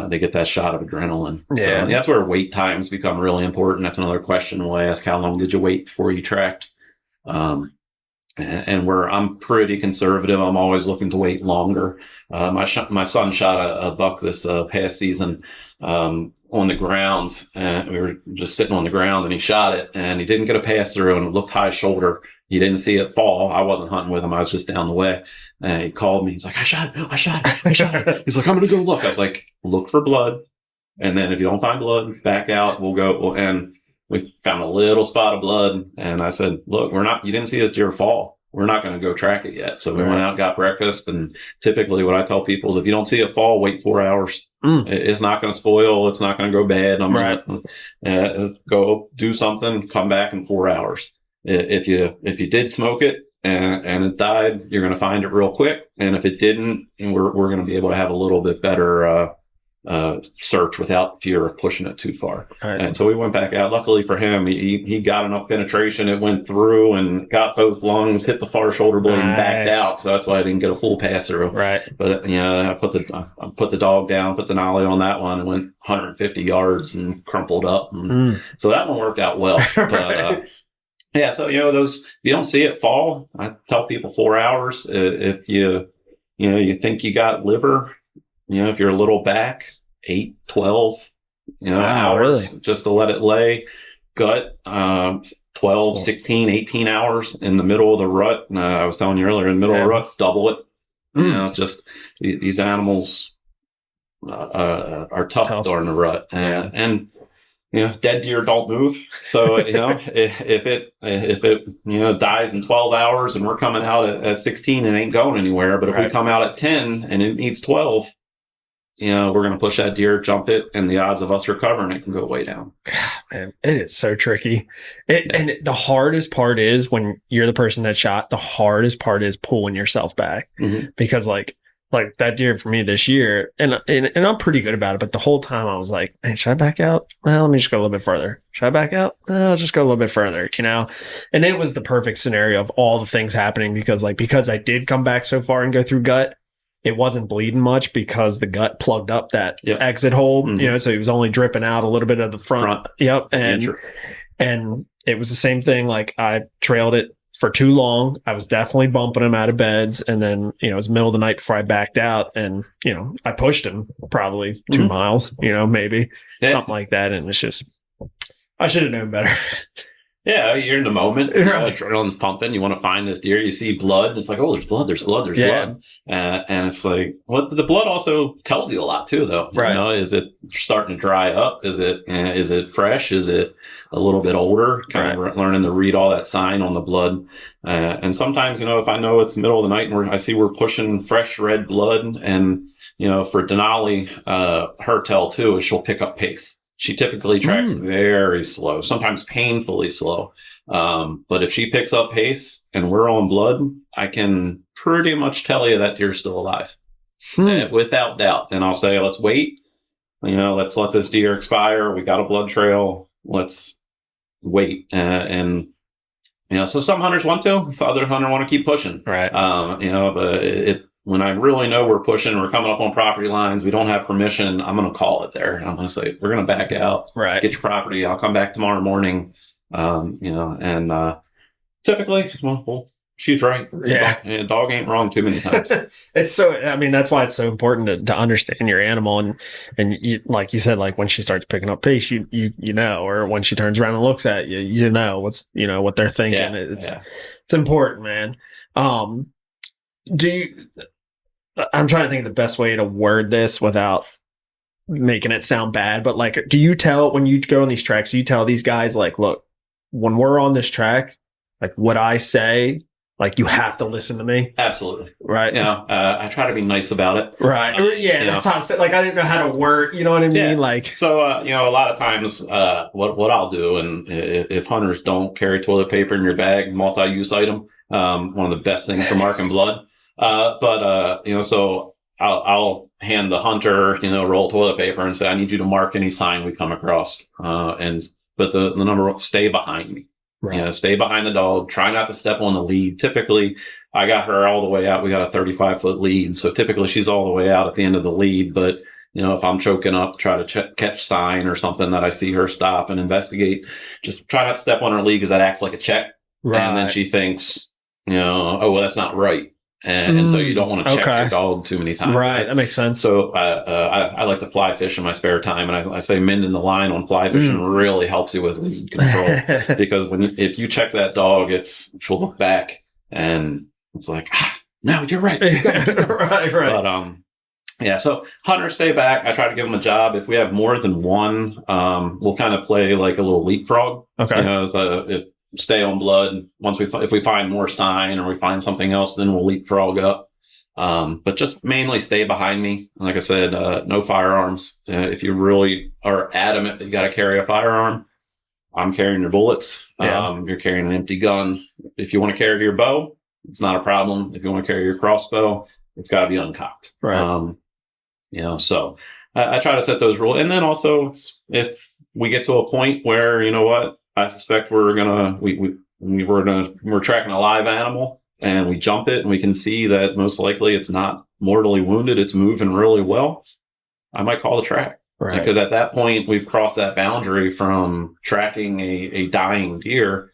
They get that shot of adrenaline. Yeah. So that's where wait times become really important. That's another question we'll ask. How long did you wait before you tracked? And where I'm pretty conservative, I'm always looking to wait longer. My son shot a buck this past season on the ground, and we were just sitting on the ground, and he shot it, and he didn't get a pass through, and it looked high shoulder. He didn't see it fall. I wasn't hunting with him. I was just down the way. And he called me. He's like, I shot it. I shot it. I shot it. He's like, I'm going to go look. I was like, look for blood. And then if you don't find blood, back out. We'll go. And we found a little spot of blood. And I said, look, you didn't see this deer fall. We're not going to go track it yet. So we went out, got breakfast. And typically what I tell people is if you don't see it fall, wait 4 hours. It's not going to spoil. It's not going to go bad. I'm going to go do something, come back in 4 hours. If you did smoke it and it died, you're going to find it real quick. And if it didn't, we're going to be able to have a little bit better search without fear of pushing it too far. Right. And so we went back out. Luckily for him, he got enough penetration. It went through and got both lungs, hit the far shoulder blade, and backed out. So that's why I didn't get a full pass through. Right. But I put the dog down, put the Denali on that one, and went 150 yards and crumpled up. And so that one worked out well. But, yeah, so those, if you don't see it fall, I tell people 4 hours. If you think you got liver, if you're a little back, 8, 12, hours, really? Just to let it lay. Gut, 12, 16, 18 hours in the middle of the rut. I was telling you earlier, in the middle of the rut, double it. Just these animals are tough during the rut, and dead deer don't move. So, if it dies in 12 hours and we're coming out at 16, it ain't going anywhere. But if we come out at 10 and it needs 12, we're going to push that deer, jump it, and the odds of us recovering it can go way down. Man, it is so tricky. And the hardest part is when you're the person that shot, the hardest part is pulling yourself back. Because like that deer for me this year, and I'm pretty good about it, but the whole time I was like, hey, should I back out? Well, let me just go a little bit further. Should I back out? I'll just go a little bit further, And it was the perfect scenario of all the things happening because I did come back so far and go through gut, it wasn't bleeding much because the gut plugged up that exit hole, so he was only dripping out a little bit of the front. Yep. And it was the same thing. Like I trailed it for too long. I was definitely bumping him out of beds. And then, it was middle of the night before I backed out. And, I pushed him probably 2 miles, maybe something like that. And it's just, I should have known better. Yeah, you're in the moment. Adrenaline's pumping. You want to find this deer. You see blood. It's like, oh, there's blood. There's blood. There's blood. And it's like, the blood also tells you a lot too, though. Right. Is it starting to dry up? Is it fresh? Is it a little bit older? Kind of learning to read all that sign on the blood. And sometimes, if I know it's middle of the night and I see we're pushing fresh red blood, and for Denali, her tell too is she'll pick up pace. She typically tracks very slow, sometimes painfully slow. But if she picks up pace and we're on blood, I can pretty much tell you that deer's still alive, without doubt. And I'll say, let's wait. Let's let this deer expire. We got a blood trail. Let's wait. So some hunters want to, some other hunters want to keep pushing. Right. But when I really know we're pushing, we're coming up on property lines, we don't have permission, I'm going to call it there. I'm going to say, we're going to back out, get your property. I'll come back tomorrow morning. Typically, she's right. Yeah. Dog ain't wrong too many times. That's why it's so important to understand your animal. And you, like you said, like when she starts picking up pace, you know, or when she turns around and looks at you, what they're thinking. It's important, man. I'm trying to think of the best way to word this without making it sound bad, but like, do you tell when you go on these tracks, do you tell these guys like, look, when we're on this track, like what I say, like you have to listen to me? Absolutely. Right. I try to be nice about it. Right. That's how I said, like, I didn't know how to word, you know what I mean? Yeah. Like, so, a lot of times, what I'll do, and if hunters don't carry toilet paper in your bag, multi-use item, one of the best things for marking blood. So I'll hand the hunter, roll toilet paper and say, I need you to mark any sign we come across. But the number, stay behind me. Right. Stay behind the dog. Try not to step on the lead. Typically, I got her all the way out. We got a 35-foot lead. So typically she's all the way out at the end of the lead. But, if I'm choking up to try to catch sign or something that I see her stop and investigate, just try not to step on her lead because that acts like a check. Right. And then she thinks, oh, well, that's not right. And so you don't want to check your dog too many times. Right. That makes sense. So I like to fly fish in my spare time. And I say mending the line on fly fishing really helps you with lead control. Because if you check that dog, she'll look back and it's like, no, you're right. Keep going. Right. But, yeah, so hunters stay back. I try to give them a job. If we have more than one, we'll kind of play like a little leapfrog. Okay. If stay on blood. If we find more sign or we find something else, then we'll leapfrog up. But just mainly stay behind me. Like I said, no firearms. If you really are adamant that you got to carry a firearm, I'm carrying your bullets. Yeah. You're carrying an empty gun. If you want to carry your bow, it's not a problem. If you want to carry your crossbow, it's got to be uncocked. Right. So I try to set those rules. And then also, if we get to a point where, you know what, I suspect we're tracking a live animal and we jump it and we can see that most likely it's not mortally wounded, it's moving really well, I might call the track. Right. Because at that point, we've crossed that boundary from tracking a dying deer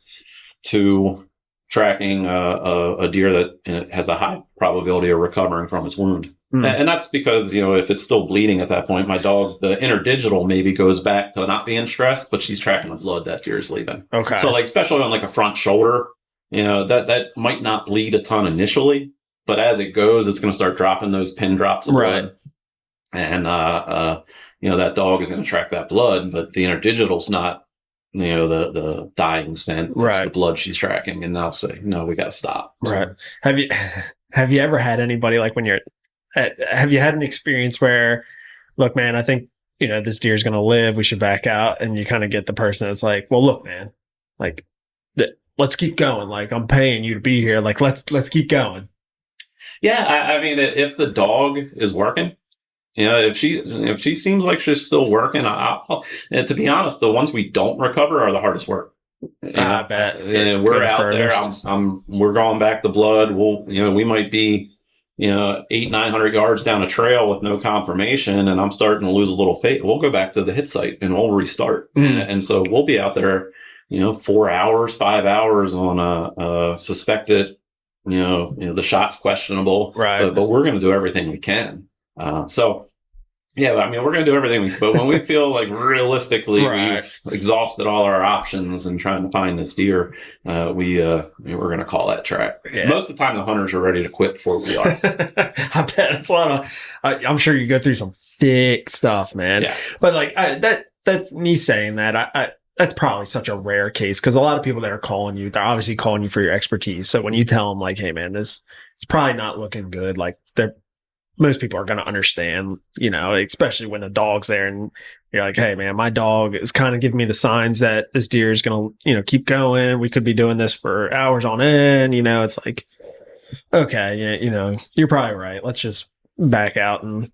to tracking a deer that has a high probability of recovering from its wound. And that's because, if it's still bleeding at that point, my dog, the interdigital maybe goes back to not being stressed, but she's tracking the blood that deer is leaving. Okay. So especially on a front shoulder, that might not bleed a ton initially, but as it goes, it's going to start dropping those pin drops of blood. And, that dog is going to track that blood, but the interdigital's not, the dying scent. It's the blood she's tracking. And they'll say, no, we got to stop. So. Right. Have you ever had anybody have you had an experience where, look, man, I think, this deer is going to live. We should back out. And you kind of get the person that's like, well, look, man, let's keep going. I'm paying you to be here. Let's keep going. Yeah. I mean, if the dog is working, if she seems like she's still working, to be honest, the ones we don't recover are the hardest work. I bet. We're out there. We're going back to blood. We might be, 800-900 yards down a trail with no confirmation, and I'm starting to lose a little faith. We'll go back to the hit site and we'll restart. And so we'll be out there, 4 hours, 5 hours on a suspected, the shot's questionable, right? But we're going to do everything we can. Yeah, I mean, we're going to do everything but when we feel like realistically we've exhausted all our options and trying to find this deer, we're going to call that track. Yeah. Most of the time, the hunters are ready to quit before we are. I bet it's a lot of, I'm sure you go through some thick stuff, man. Yeah. But that's me saying that. That's probably such a rare case because a lot of people that are calling you, they're obviously calling you for your expertise. So when you tell them hey man, it's probably not looking good. Most people are going to understand, especially when the dog's there and you're like, hey, man, my dog is kind of giving me the signs that this deer is going to, keep going. We could be doing this for hours on end. It's like, okay, yeah, you're probably right. Let's just back out and,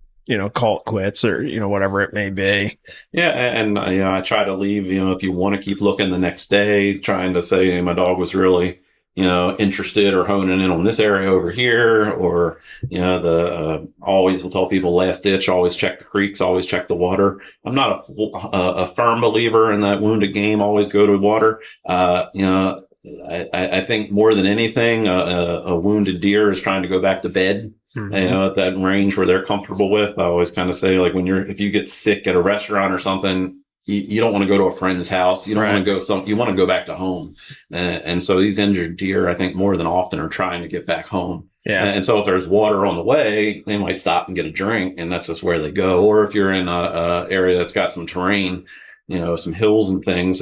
call it quits or, whatever it may be. Yeah. And I try to leave, if you want to keep looking the next day, trying to say, hey, my dog was really, interested or honing in on this area over here, or, always will tell people last ditch, always check the creeks, always check the water. I'm not a firm believer in that wounded game, always go to water. I think more than anything, a wounded deer is trying to go back to bed. At that range where they're comfortable with. I always kind of say, if you get sick at a restaurant or something, you don't want to go to a friend's house. You don't want to go you want to go back to home. And so these injured deer, I think more than often are trying to get back home. Yeah. And so if there's water on the way, they might stop and get a drink, and that's just where they go. Or if you're in a area that's got some terrain, some hills and things,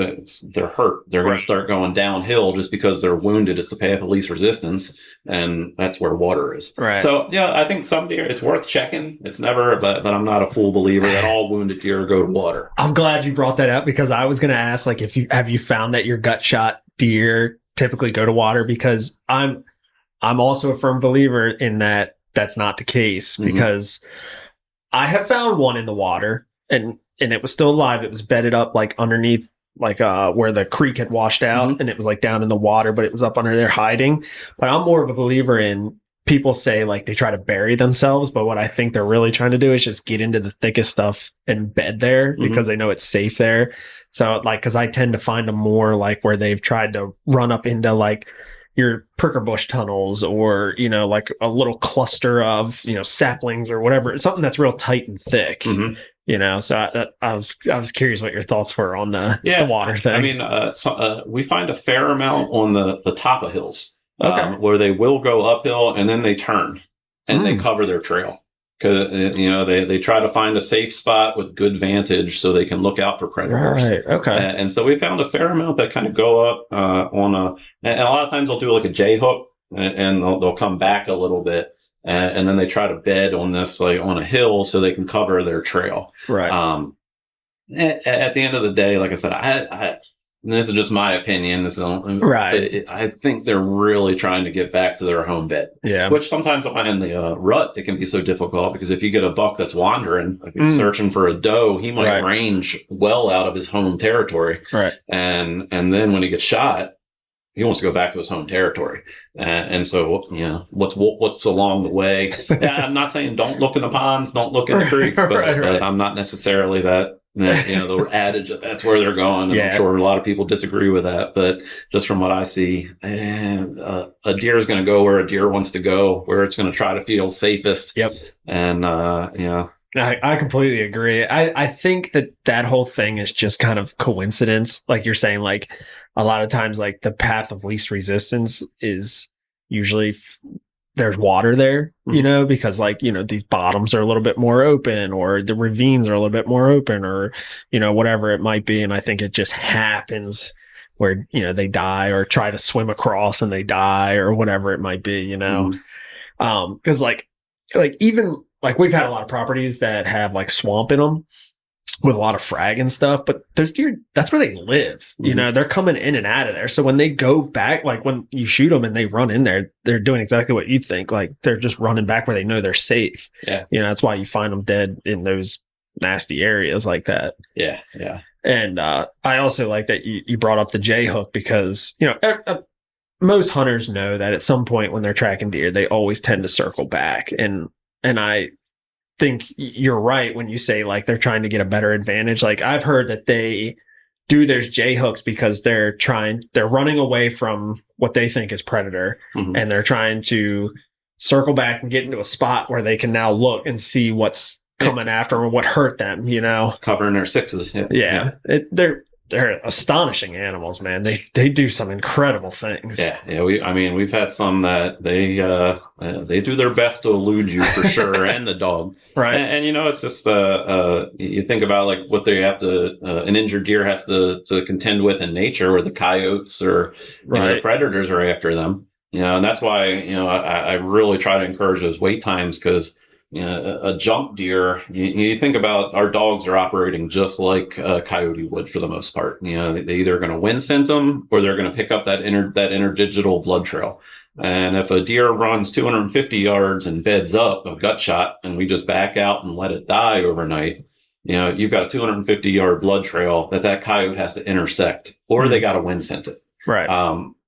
they're hurt. They're going to start going downhill just because they're wounded. It's the path of least resistance. And that's where water is. Right. So, I think some deer, it's worth checking. It's never, but I'm not a full believer that all wounded deer go to water. I'm glad you brought that up because I was going to ask, have you found that your gut shot deer typically go to water? Because I'm also a firm believer in that that's not the case because I have found one in the water and it was still alive. It was bedded up underneath where the creek had washed out and it was down in the water, but it was up under there hiding. But I'm more of a believer in people say they try to bury themselves. But what I think they're really trying to do is just get into the thickest stuff and bed there because they know it's safe there. So cause I tend to find them more where they've tried to run up into your pricker bush tunnels, or, you know, like a little cluster of, you know, saplings or whatever, something that's real tight and thick. Mm-hmm. You know, so I was curious what your thoughts were on the water thing. I mean, we find a fair amount on the top of hills, where they will go uphill and then they turn and they cover their trail. Because, you know, they try to find a safe spot with good vantage so they can look out for predators. Right. Okay. And so we found a fair amount that kind of go up and a lot of times they'll do like a J hook, and they'll come back a little bit. And then they try to bed on this, like on a hill, so they can cover their trail. Right. At the end of the day, like I said, I this is just my opinion. Right. I think they're really trying to get back to their home bed. Yeah. Which sometimes in the rut, it can be so difficult, because if you get a buck that's wandering, like he's searching for a doe, he might range well out of his home territory. Right. And then when he gets shot, he wants to go back to his home territory. And so, you know, what's along the way? I'm not saying don't look in the ponds, don't look in the creeks, but I'm not necessarily that, you know, the adage that that's where they're going. And I'm sure a lot of people disagree with that. But just from what I see, a deer is going to go where a deer wants to go, where it's going to try to feel safest. Yep. And, you know, I completely agree. I think that whole thing is just kind of coincidence. Like you're saying, like a lot of times, like the path of least resistance is usually there's water there, you know, because like, you know, these bottoms are a little bit more open, or the ravines are a little bit more open, or, you know, whatever it might be. And I think it just happens where, you know, they die or try to swim across and they die or whatever it might be, you know. Cause like even like we've had a lot of properties that have like swamp in them with a lot of frag and stuff, but those deer, that's where they live. You know, they're coming in and out of there. So when they go back, like when you shoot them and they run in there, they're doing exactly what you think. Like they're just running back where they know they're safe. Yeah. You know, that's why you find them dead in those nasty areas like that. Yeah. Yeah. And I also like that you brought up the J hook, because, you know, most hunters know that at some point when they're tracking deer, they always tend to circle back. And I think you're right when you say like they're trying to get a better advantage. Like I've heard that they do there's J hooks because they're running away from what they think is predator, and they're trying to circle back and get into a spot where they can now look and see what's coming after or what hurt them, you know, covering their sixes. They're astonishing animals, man. They do some incredible things. Yeah. We've had some that they do their best to elude you for sure, and the dog. Right. And you know, it's just you think about like what they have to an injured deer has to contend with in nature, where the coyotes or know, the predators are after them. You know, and that's why, you know, I really try to encourage those wait times, because you know, a jump deer, you think about, our dogs are operating just like a coyote would for the most part. You know, they either are going to wind scent them, or they're going to pick up that interdigital blood trail. And if a deer runs 250 yards and beds up a gut shot, and we just back out and let it die overnight, you know, you've got a 250 yard blood trail that coyote has to intersect, or they got to wind scent it. Right.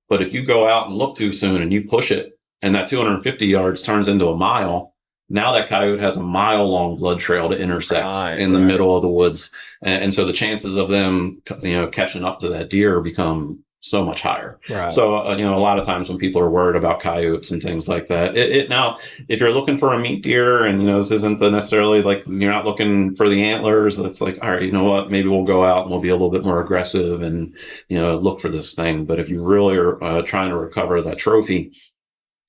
But if you go out and look too soon and you push it, and that 250 yards turns into a mile, now that coyote has a mile-long blood trail to intersect in the middle of the woods. And so the chances of them, you know, catching up to that deer become so much higher. Right. So, you know, a lot of times when people are worried about coyotes and things like that, now, if you're looking for a meat deer, and, you know, this isn't necessarily like you're not looking for the antlers, it's like, all right, you know what, maybe we'll go out and we'll be a little bit more aggressive and, you know, look for this thing. But if you really are trying to recover that trophy,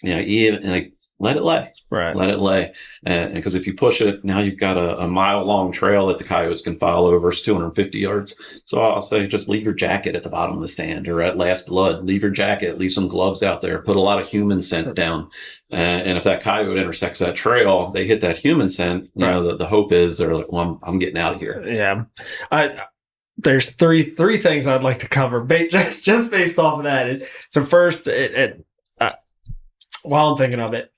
you know, even like, let it lay. Right. Let it lay. And because if you push it, now you've got a mile-long trail that the coyotes can follow over 250 yards. So I'll say just leave your jacket at the bottom of the stand, or at last blood. Leave your jacket, leave some gloves out there, put a lot of human scent down. And if that coyote intersects that trail, they hit that human scent, you know, the hope is they're like, well, I'm getting out of here. Yeah. There's three things I'd like to cover just based off of that. So first, while I'm thinking of it,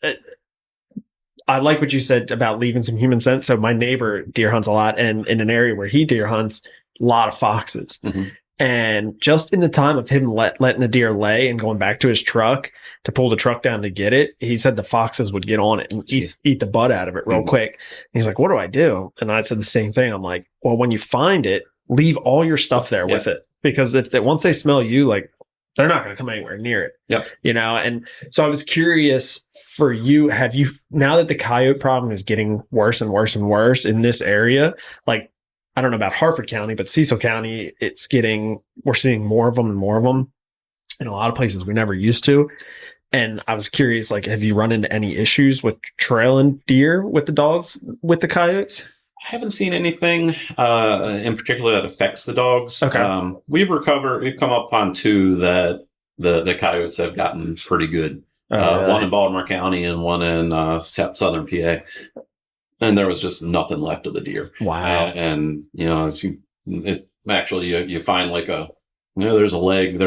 I like what you said about leaving some human scent. So my neighbor deer hunts a lot, and in an area where he deer hunts, a lot of foxes. And just in the time of him letting the deer lay and going back to his truck to pull the truck down to get it, he said the foxes would get on it and eat the butt out of it real quick. And he's like, what do I do? And I said the same thing. I'm like, well, when you find it, leave all your stuff there with it, because once they smell you, like, they're not going to come anywhere near it. Yep. And so I was curious for you, now that the coyote problem is getting worse and worse and worse in this area, like, I don't know about Harford County, but Cecil County, we're seeing more of them and more of them in a lot of places we never used to. And I was curious, like, have you run into any issues with trailing deer with the dogs, with the coyotes? I haven't seen anything in particular that affects the dogs. Okay. We've come up on 2 that the coyotes have gotten pretty good. Really? One in Baltimore County and one in southern PA. And there was just nothing left of the deer. Wow. And as you find like there's a leg,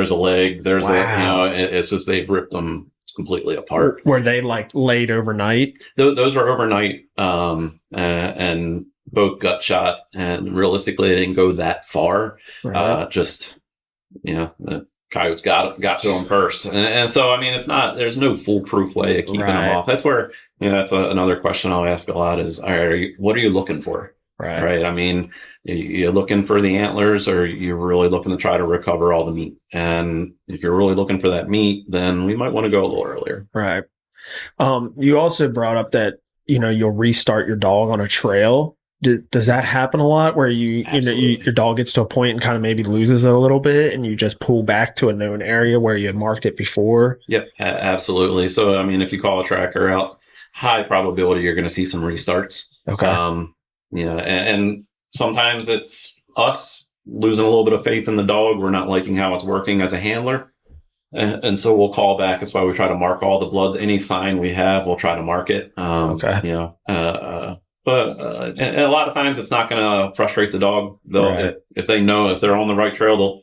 wow. It's just they've ripped them completely apart. Were they like laid overnight? Those are overnight, and both gut shot. And realistically, they didn't go that far. Right. The coyotes got to them first, and so there's no foolproof way of keeping them off. That's where that's another question I'll ask a lot is, what are you looking for? Right. You're looking for the antlers, or you're really looking to try to recover all the meat. And if you're really looking for that meat, then we might want to go a little earlier. Right. You also brought up that you'll restart your dog on a trail. Does that happen a lot, where your dog gets to a point and kind of maybe loses it a little bit, and you just pull back to a known area where you had marked it before? Yep, absolutely. So if you call a tracker out, high probability you're going to see some restarts. Okay. And sometimes it's us losing a little bit of faith in the dog. We're not liking how it's working as a handler. And so we'll call back. That's why we try to mark all the blood. Any sign we have, we'll try to mark it. Okay. But a lot of times it's not going to frustrate the dog. If they know if they're on the right trail, they'll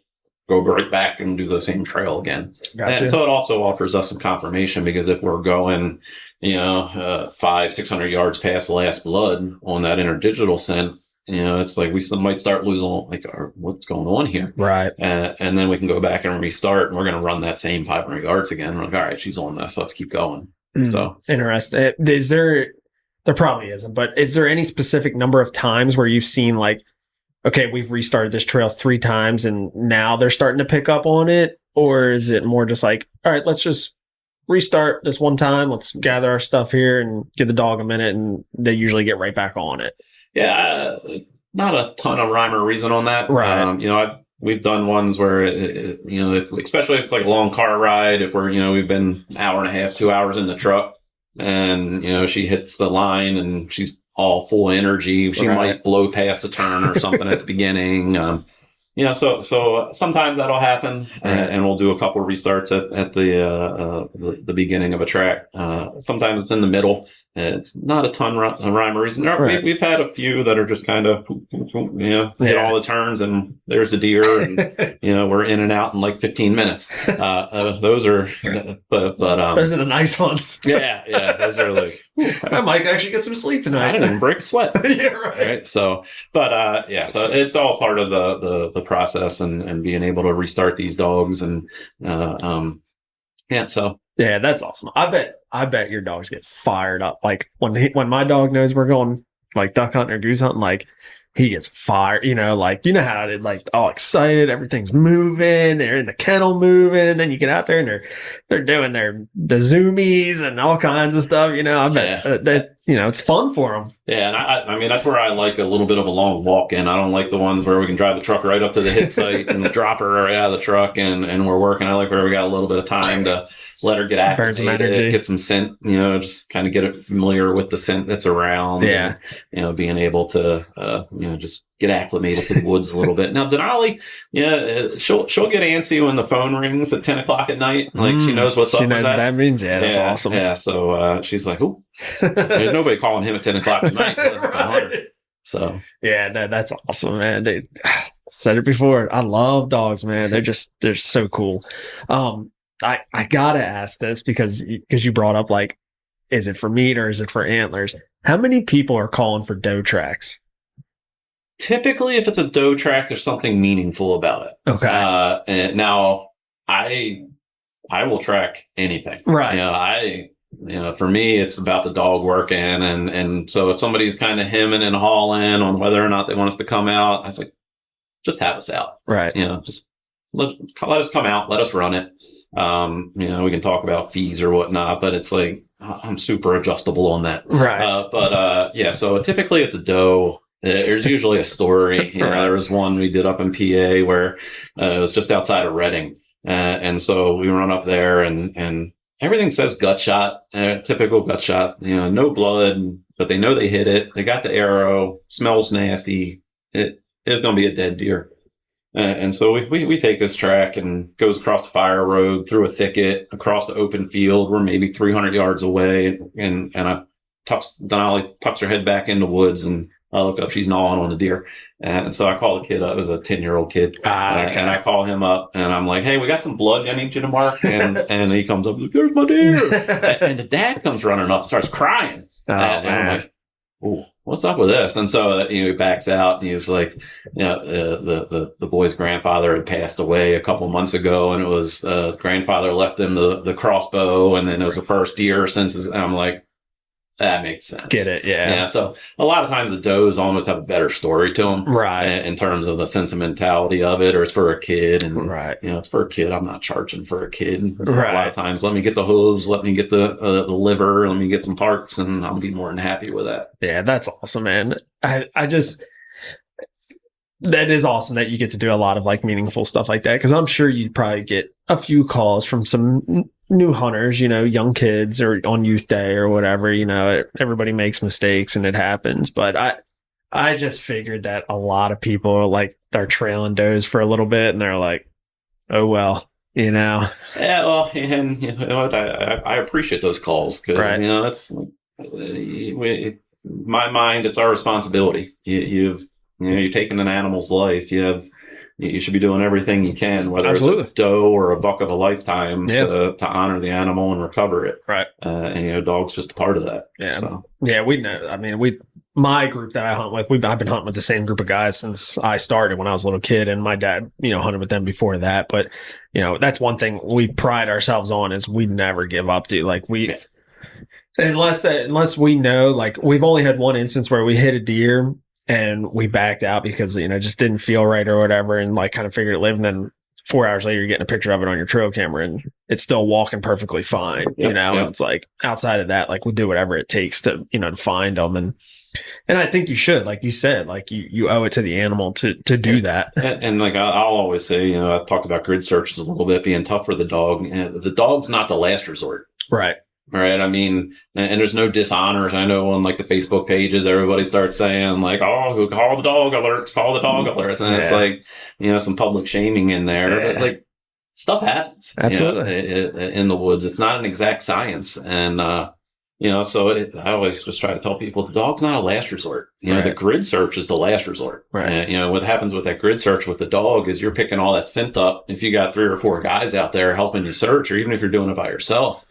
go right back and do the same trail again. Gotcha. And so it also offers us some confirmation, because if we're going, 500-600 yards past the last blood on that interdigital scent, it's like we might start losing, like, what's going on here? Right. And then we can go back and restart, and we're going to run that same 500 yards again. We're like, all right, she's on this. Let's keep going. So interesting. There probably isn't, but is there any specific number of times where you've seen, like, okay, we've restarted this trail 3 times and now they're starting to pick up on it? Or is it more just like, all right, let's just restart this one time. Let's gather our stuff here and give the dog a minute, and they usually get right back on it? Yeah. Not a ton of rhyme or reason on that. Right. We've done ones where, especially if it's like a long car ride, if we've been an hour and a half, 2 hours in the truck, and, she hits the line and she's all full of energy. She might blow past a turn or something at the beginning. So sometimes that'll happen, and we'll do a couple of restarts at the beginning of a track. Sometimes it's in the middle. It's not a ton of rhyme or reason. We've had a few that are just kind of, hit all the turns, and there's the deer, and we're in and out in like 15 minutes. Those are, but those are the nice ones. yeah, those are like, I might actually get some sleep tonight. I didn't even break a sweat. Yeah, right. So, but so it's all part of the process, and being able to restart these dogs, and so. Yeah, that's awesome. I bet your dogs get fired up. Like when my dog knows we're going like duck hunting or goose hunting, like he gets fired. How it, like, all excited, everything's moving, they're in the kennel moving, and then you get out there and they're doing the zoomies and all kinds of stuff. I bet that it's fun for them. Yeah, and I that's where I like a little bit of a long walk in. I don't like the ones where we can drive the truck right up to the hit site and drop her right out of the truck and we're working. I like where we got a little bit of time to let her get burn some energy, get some scent, just kind of get it familiar with the scent that's around. Yeah. And, being able to, just get acclimated to the woods a little bit. Now, Denali, she'll get antsy when the phone rings at 10 o'clock at night. Like, she knows what's up with that. She knows what that means. Yeah, that's awesome. Yeah. So, she's like, oh, there's nobody calling him at 10 o'clock at night. Right. So, yeah, that's awesome, man. They said it before. I love dogs, man. They're so cool. I gotta ask this because you brought up, like, is it for meat or is it for antlers? How many people are calling for doe tracks? Typically, if it's a doe track, there's something meaningful about it. Okay. And now I will track anything. Right. For me, it's about the dog working, and so if somebody's kind of hemming and hawing on whether or not they want us to come out, I was like, just have us out. Right. Just let us come out, let us run it. We can talk about fees or whatnot, but it's like, I'm super adjustable on that. Right. Yeah, so typically it's a doe. There's usually a story. Right. There was one we did up in PA where it was just outside of Reading. And so we run up there and everything says gut shot, typical gut shot, no blood, but they know they hit it. They got the arrow, smells nasty. It is going to be a dead deer. And so we take this track and goes across the fire road, through a thicket, across the open field. We're maybe 300 yards away. And Denali tucks her head back in the woods, and I look up, she's gnawing on the deer. And so I call the kid up. It was a 10-year-old kid. Okay. And I call him up and I'm like, hey, we got some blood I need you to mark. And he comes up, like, there's my deer. And the dad comes running up, starts crying. And I'm like, oh, what's up with this? And so, he backs out and he's like, the boy's grandfather had passed away a couple months ago, and it was, the grandfather left him the crossbow, and then it was the first deer since and I'm like, that makes sense. Get it? Yeah. Yeah. So a lot of times the does almost have a better story to them, right? In terms of the sentimentality of it, or it's for a kid, and right. It's for a kid. I'm not charging for a kid. Right. A lot of times, let me get the hooves, let me get the liver, let me get some parts, and I'll be more than happy with that. Yeah, that's awesome, man. I just. That is awesome that you get to do a lot of like meaningful stuff like that, because I'm sure you'd probably get a few calls from some new hunters, young kids, or on youth day or whatever. Everybody makes mistakes and it happens, but I just figured that a lot of people are like, they're trailing does for a little bit and they're like, oh well. Yeah, well, and I appreciate those calls, because right. That's my mind. It's our responsibility. You're taking an animal's life. You should be doing everything you can, whether Absolutely. It's a doe or a buck of a lifetime, to honor the animal and recover it. Right. And dog's just a part of that. Yeah. So. Yeah. We know. I mean, my group that I hunt with, I've been hunting with the same group of guys since I started when I was a little kid, and my dad, hunted with them before that. But, that's one thing we pride ourselves on, is we never give up, dude. Like unless we know, like, we've only had one instance where we hit a deer and we backed out because, just didn't feel right or whatever, and like kind of figured it lived. And then 4 hours later, you're getting a picture of it on your trail camera and it's still walking perfectly fine, And it's like, outside of that, like, we'll do whatever it takes to, to find them. And I think you should, like you said, like you owe it to the animal to do that. And like, I'll always say, I talked about grid searches a little bit being tough for the dog. The dog's not the last resort. Right. Right. I mean, and there's no dishonors. I know on like the Facebook pages, everybody starts saying like, oh, call the dog alerts, call the dog alerts. And it's like, some public shaming in there. Yeah. But like, stuff happens. Absolutely. In the woods. It's not an exact science. And, so I always just try to tell people the dog's not a last resort. Right. The grid search is the last resort. Right. And, what happens with that grid search with the dog is you're picking all that scent up. If you got 3 or 4 guys out there helping you search, or even if you're doing it by yourself,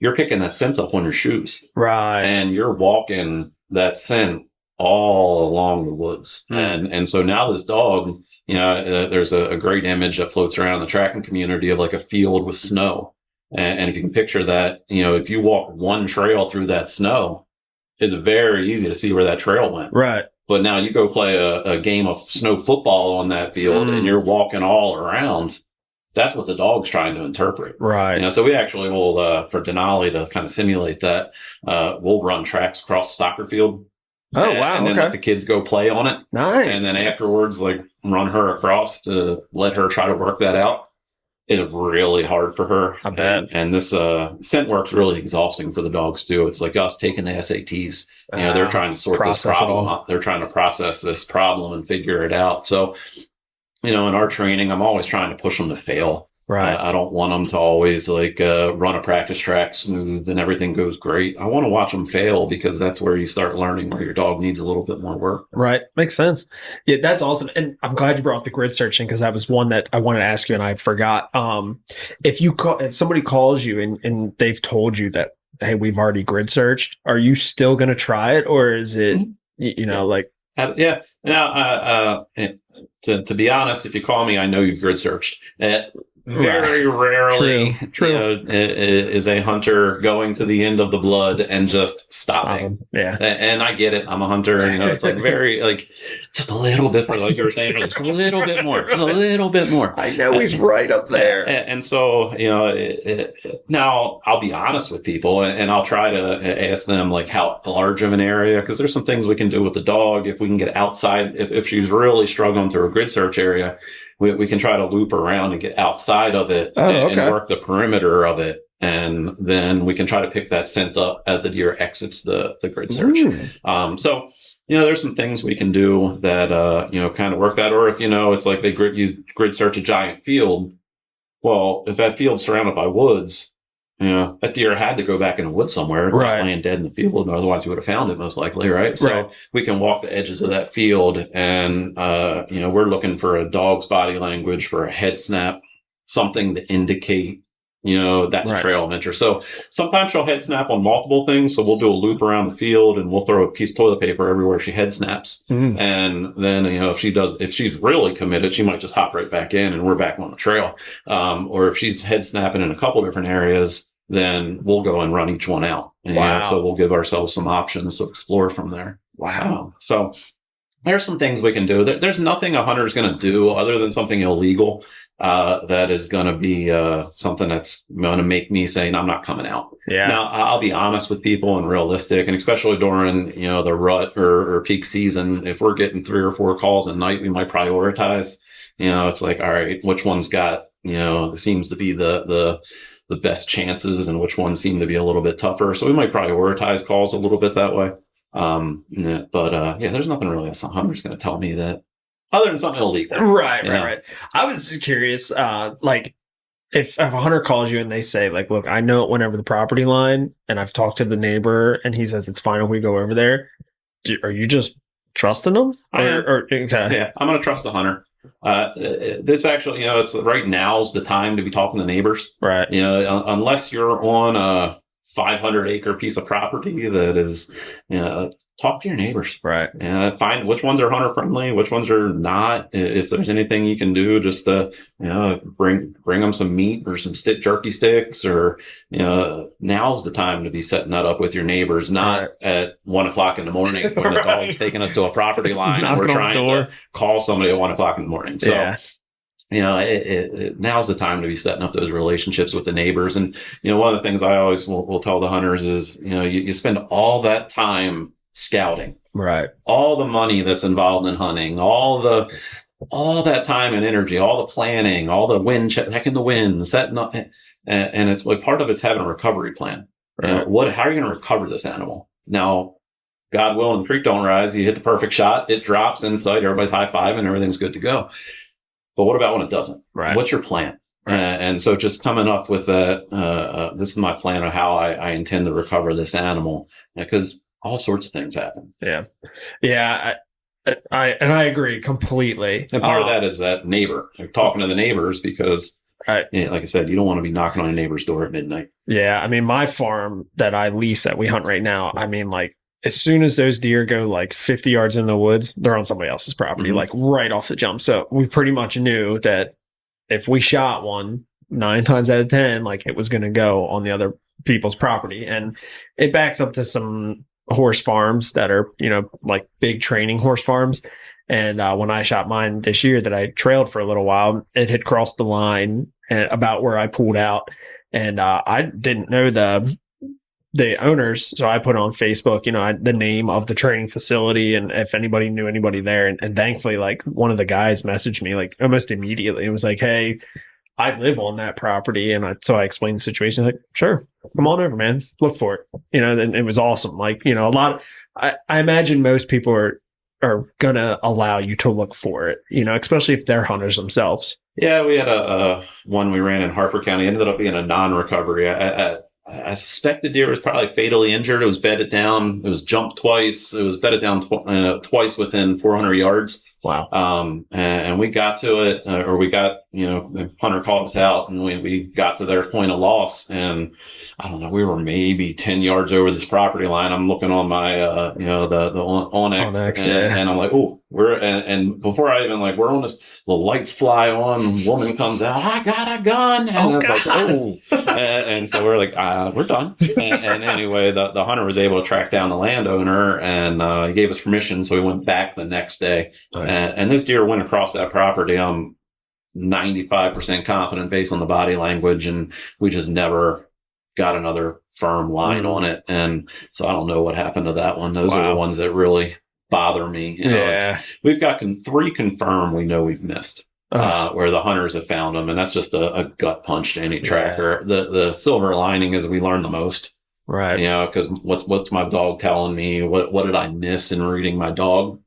you're picking that scent up on your shoes. Right. And you're walking that scent all along the woods. And so now this dog, there's a great image that floats around the tracking community of like a field with snow. And if you can picture that, if you walk one trail through that snow, it's very easy to see where that trail went. Right. But now you go play a game of snow football on that field and you're walking all around. That's what the dog's trying to interpret. Right. So we actually will, for Denali to kind of simulate that, we'll run tracks across the soccer field. Oh, wow. And then let the kids go play on it. Nice. And then afterwards, like, run her across to let her try to work that out. It is really hard for her. I bet. And this scent work's really exhausting for the dogs too. It's like us taking the SATs. They're trying to sort this problem out. They're trying to process this problem and figure it out. So, in our training, I'm always trying to push them to fail. Right. I don't want them to always run a practice track smooth and everything goes great. I want to watch them fail, because that's where you start learning where your dog needs a little bit more work. Right. Makes sense. Yeah, that's awesome. And I'm glad you brought up the grid searching, because that was one that I wanted to ask you and I forgot. If somebody calls you and they've told you that, hey, we've already grid searched, are you still going to try it, or is it, To be honest, if you call me, I know you've grid searched. very rarely is a hunter going to the end of the blood and just stopping. Yeah. And I get it. I'm a hunter. It's like very, like, just a little bit, like you were saying, just a little bit more, just a little bit more. I know he's right up there. And so, now I'll be honest with people and I'll try to ask them, like, how large of an area, because there's some things we can do with the dog. If we can get outside, if she's really struggling through a grid search area, we can try to loop around and get outside of it and work the perimeter of it. And then we can try to pick that scent up as the deer exits the grid search. So, there's some things we can do that, kind of work that. Or if, it's like they grid search a giant field. Well, if that field's surrounded by woods, that deer had to go back in the woods somewhere. It's not laying dead in the field. Otherwise, you would have found it most likely, right? So we can walk the edges of that field and, we're looking for a dog's body language, for a head snap, something to indicate, that's a trail of interest. So sometimes she'll head snap on multiple things. So we'll do a loop around the field and we'll throw a piece of toilet paper everywhere she head snaps. And then, if she's really committed, she might just hop right back in and we're back on the trail. Or if she's head snapping in a couple different areas, then we'll go and run each one out. So we'll give ourselves some options to explore from there. So there's some things we can do. There's nothing a hunter is going to do other than something illegal that is going to be something that's going to make me say, no, I'm not coming out. Now, I'll be honest with people and realistic, and especially during, the rut or peak season, if we're getting 3 or 4 calls a night, we might prioritize. It's like, all right, which one's got, seems to be the best chances and which ones seem to be a little bit tougher. So we might prioritize calls a little bit that way. There's nothing really a hunter's going to tell me that other than something illegal. Right. I was curious, if a hunter calls you and they say, like, look, I know it went over the property line and I've talked to the neighbor and he says it's fine if we go over there. Are you just trusting them? Yeah, I'm going to trust the hunter. This actually, it's right now's the time to be talking to neighbors. Right. Unless you're on a 500-acre piece of property that is, talk to your neighbors. Right. And find which ones are hunter friendly, which ones are not. If there's anything you can do, just to, bring them some meat or some jerky sticks, or, now's the time to be setting that up with your neighbors, not at 1:00 in the morning when the dog's taking us to a property line and we're trying to call somebody at 1:00 in the morning. So, now's the time to be setting up those relationships with the neighbors. And, one of the things I always will tell the hunters is, you spend all that time scouting, right? All the money that's involved in hunting, all that time and energy, all the planning, all the checking the wind, setting up. And it's like part of it's having a recovery plan. Right. How are you going to recover this animal? Now, God willing, the creek don't rise. You hit the perfect shot. It drops in sight. Everybody's high-fiving. Everything's good to go. But what about when it doesn't? Right. What's your plan? Right. And so just coming up with that, this is my plan of how I intend to recover this animal, because all sorts of things happen. Yeah. I agree completely. And part of that is that neighbor, talking to the neighbors, because like I said, you don't want to be knocking on a neighbor's door at midnight. Yeah. I mean, my farm that I lease that we hunt right now, I mean, like, as soon as those deer go like 50 yards in the woods, they're on somebody else's property, like right off the jump. So we pretty much knew that if we shot one, 9 times out of 10, like it was going to go on the other people's property. And it backs up to some horse farms that are, like big training horse farms. And when I shot mine this year that I trailed for a little while, it had crossed the line about where I pulled out. And I didn't know the owners. So I put on Facebook, the name of the training facility and if anybody knew anybody there. And thankfully, like one of the guys messaged me like almost immediately. It was like, hey, I live on that property. And so I explained the situation. Like, sure, come on over, man. Look for it. And it was awesome. Like, I imagine most people are going to allow you to look for it, especially if they're hunters themselves. Yeah. We had a one we ran in Harford County, ended up being a non-recovery. I suspect the deer was probably fatally injured. It was bedded down. It was jumped twice. It was bedded down twice within 400 yards. Wow. And we got to it, or we got, the hunter called us out and we got to their point of loss. And I don't know, we were maybe 10 yards over this property line. I'm looking on my, the Onyx, and I'm like, oh, and before I even we're on this, the lights fly on, woman comes out, I got a gun. And I was like, oh, and so we're like, we're done. And anyway, the hunter was able to track down the landowner, and he gave us permission. So we went back the next day. Nice. And this deer went across that property. I'm 95% confident based on the body language. And we just never got another firm line on it. And so I don't know what happened to that one. Those are the ones that really bother me. You know, we've got 3 confirmed we know we've missed where the hunters have found them, and that's just a gut punch to any tracker. The silver lining is we learn the most, right? You know, because what's my dog telling me? What did I miss in reading my dog?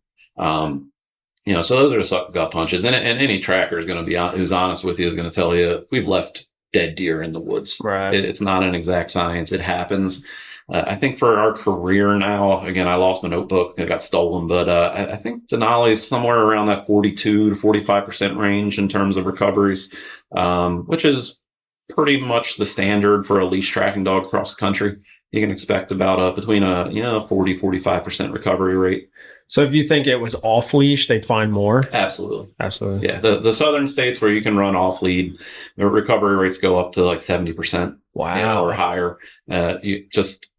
You know, so those are gut punches, and any tracker is going to be who's honest with you is going to tell you we've left dead deer in the woods. Right. It's not an exact science. It happens. I think for our career now, again, I lost my notebook. It got stolen, but I think Denali is somewhere around that 42 to 45% range in terms of recoveries, which is pretty much the standard for a leash tracking dog across the country. You can expect about between a 40-45% recovery rate. So if you think it was off leash, they'd find more? Absolutely. Absolutely. Yeah. The southern states where you can run off lead, the recovery rates go up to like 70%. Wow. Or higher. The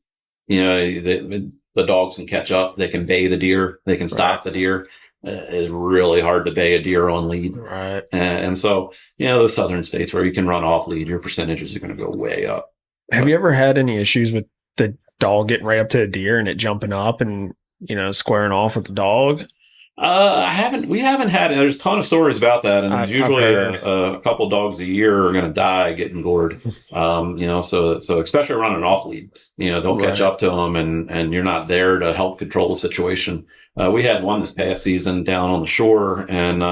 dogs can catch up. They can bay the deer. They can stop the deer. It's really hard to bay a deer on lead. Right. And so, those southern states where you can run off lead, your percentages are going to go way up. Have you ever had any issues with the dog getting right up to a deer and it jumping up and, squaring off with the dog? We haven't had, there's a ton of stories about that. And there's usually a couple dogs a year are going to die getting gored. So especially running off lead, they'll catch up to them and you're not there to help control the situation. We had one this past season down on the shore, and,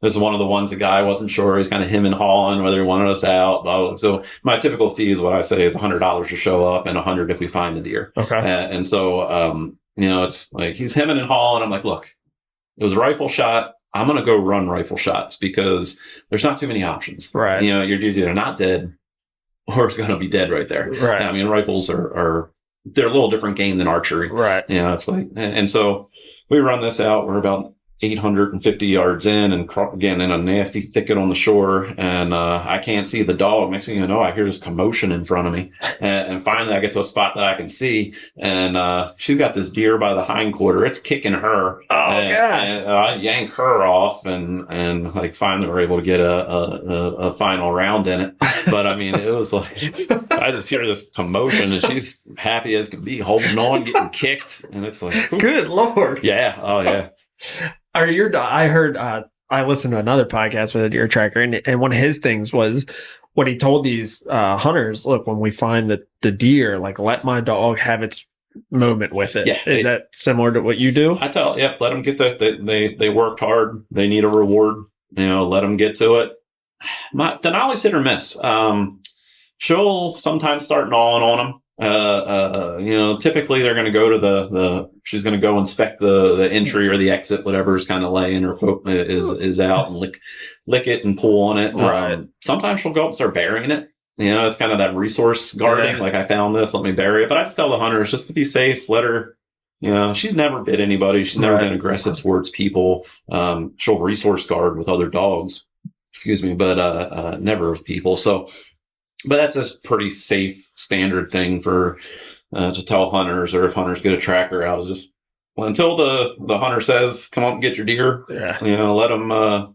this is one of the ones the guy wasn't sure. He's kind of him and hawing whether he wanted us out. Blah, blah. So my typical fee is what I say is $100 to show up and $100 if we find the deer. Okay. And so, it's like he's hemming and hawing. I'm like, look, it was a rifle shot. I'm going to go run rifle shots because there's not too many options. Right. You're either not dead or it's going to be dead right there. Right. I mean, rifles they're a little different game than archery. Right. It's like, and so we run this out. We're about 850 yards in, and again in a nasty thicket on the shore, and I can't see the dog. Next thing you know, I hear this commotion in front of me, and finally I get to a spot that I can see, and she's got this deer by the hindquarter. It's kicking her. Oh gosh! And I yank her off, and like finally we're able to get a final round in it. But I mean, it was like I just hear this commotion, and she's happy as can be, holding on, getting kicked, and it's like, ooh. Good Lord! Yeah. Oh yeah. I heard, I listened to another podcast with a deer tracker, and one of his things was what he told these hunters, look, when we find the deer, like, let my dog have its moment with it. Yeah, is that similar to what you do? I let them get they worked hard. They need a reward, let them get to it. Denali's hit or miss. She'll sometimes start gnawing on them. Typically they're going to go to she's going to go inspect the entry or the exit, whatever's kind of laying her foot is out, and lick it and pull on it. Right. Sometimes she'll go up and start burying it. It's kind of that resource guarding. Yeah. Like, I found this, let me bury it. But I just tell the hunters just to be safe, let her, she's never bit anybody. She's never been aggressive towards people. She'll resource guard with other dogs, but never with people. So, but that's a pretty safe standard thing for to tell hunters, or if hunters get a tracker out, is just until the hunter says, "Come up and get your deer." Yeah. Let them.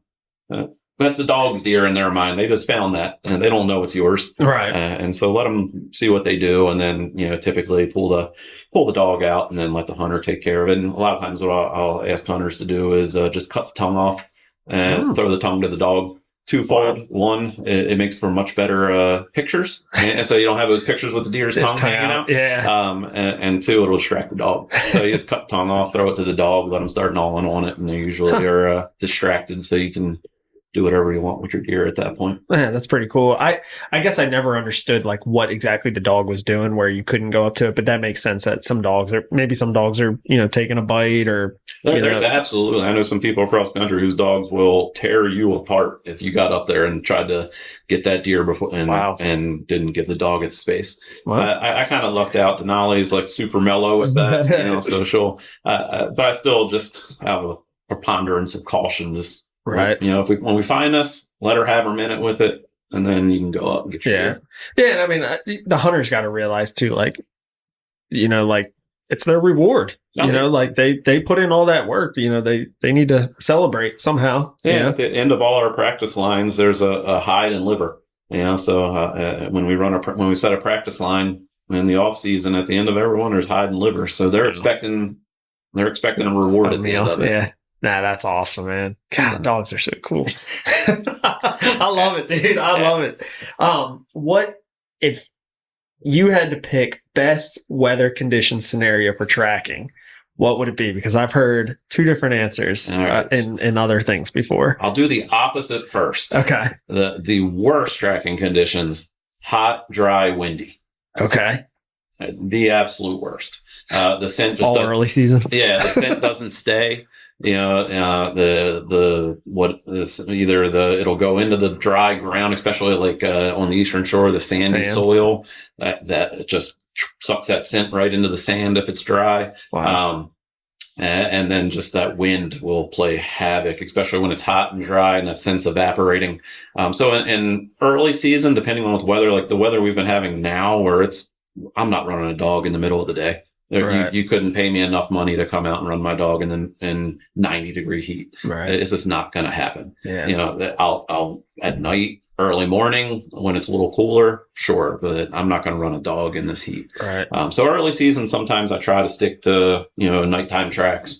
That's the dog's deer in their mind. They just found that, and they don't know it's yours. Right. And so let them see what they do, and then typically pull the dog out, and then let the hunter take care of it. And a lot of times, what I'll ask hunters to do is just cut the tongue off and throw the tongue to the dog. Twofold. Wow. One, it makes for much better pictures, and so you don't have those pictures with the deer's tongue hanging out. Yeah. And two, it'll distract the dog. So you just cut the tongue off, throw it to the dog, let them start gnawing on it, and they usually are distracted, so you can do whatever you want with your deer at that point. Yeah, that's pretty cool. I guess I never understood like what exactly the dog was doing where you couldn't go up to it, but that makes sense that some dogs are taking a bite or there's absolutely. I know some people across the country whose dogs will tear you apart if you got up there and tried to get that deer before and didn't give the dog its space. Wow. I kind of lucked out. Denali's like super mellow with that, so she'll but I still just have a preponderance of caution. Just Right. when we find this, let her have her minute with it, and then you can go up and get your deer. Yeah. And I mean, the hunter's got to realize too, like, like it's their reward. Like they put in all that work. They need to celebrate somehow. Yeah. At the end of all our practice lines, there's a hide and liver. So when we set a practice line in the off season, at the end of everyone, there's hide and liver. So they're expecting a reward at the end of it. Yeah. Nah, that's awesome, man. God, dogs are so cool. I love it, dude. I love it. What if you had to pick best weather condition scenario for tracking? What would it be? Because I've heard two different answers in other things before. I'll do the opposite first. Okay. The worst tracking conditions: hot, dry, windy. Okay. The absolute worst. The scent just all early season. Yeah, the scent doesn't stay. It'll go into the dry ground, especially like on the eastern shore, the sandy soil that just sucks that scent right into the sand if it's dry. Wow. And then just that wind will play havoc, especially when it's hot and dry and that scent's evaporating. So in early season, depending on the weather, like the weather we've been having now, where I'm not running a dog in the middle of the day. Right. You couldn't pay me enough money to come out and run my dog in 90-degree heat. Right. It's just not going to happen. Yeah. I'll at night, early morning when it's a little cooler, sure, but I'm not going to run a dog in this heat. Right. So early season, sometimes I try to stick to nighttime tracks.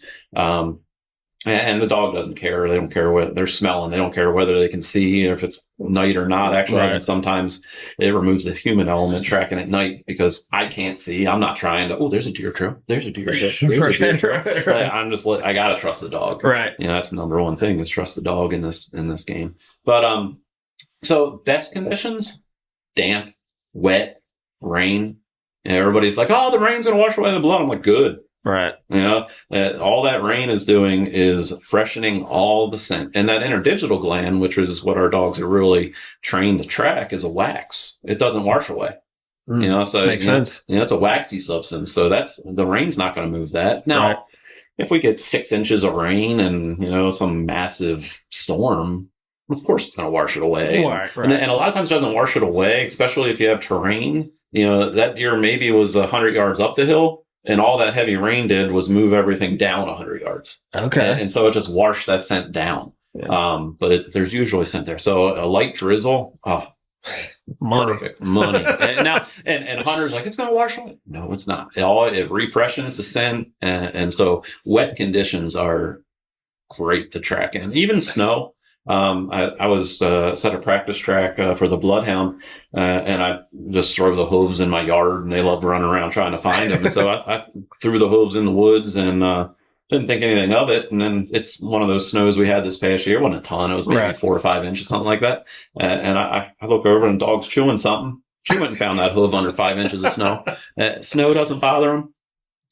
And the dog doesn't care. They don't care what they're smelling. They don't care whether they can see if it's night or not. Actually, I think sometimes it removes the human element tracking at night because I can't see. I'm not trying to, there's a deer trail. There's a deer trail. There's a deer trail. Right. I'm just I got to trust the dog. Right. That's the number one thing is trust the dog in this game. But, so best conditions, damp, wet, rain. And everybody's like, the rain's going to wash away the blood. I'm like, good. Right. All that rain is doing is freshening all the scent. And that interdigital gland, which is what our dogs are really trained to track, is a wax. It doesn't wash away. So makes sense. It's a waxy substance. So the rain's not going to move that. Now, if we get 6 inches of rain and, some massive storm, of course it's going to wash it away. Right. And a lot of times it doesn't wash it away, especially if you have terrain. That deer maybe was 100 yards up the hill. And all that heavy rain did was move everything down 100 yards. Okay. And so it just washed that scent down. Yeah. But there's usually scent there. So a light drizzle, perfect money. And hunters like, it's going to wash away. No, it's not. It refreshes the scent. And so wet conditions are great to track in. Even snow. I was set a practice track for the bloodhound, and I just throw the hooves in my yard, and they love running around trying to find them. And so I threw the hooves in the woods and didn't think anything of it. And then it's one of those snows we had this past year. It wasn't a ton. It was maybe 4 or 5 inches, something like that. And I look over and the dog's chewing something. She went and found that hoof under 5 inches of snow. Snow doesn't bother them.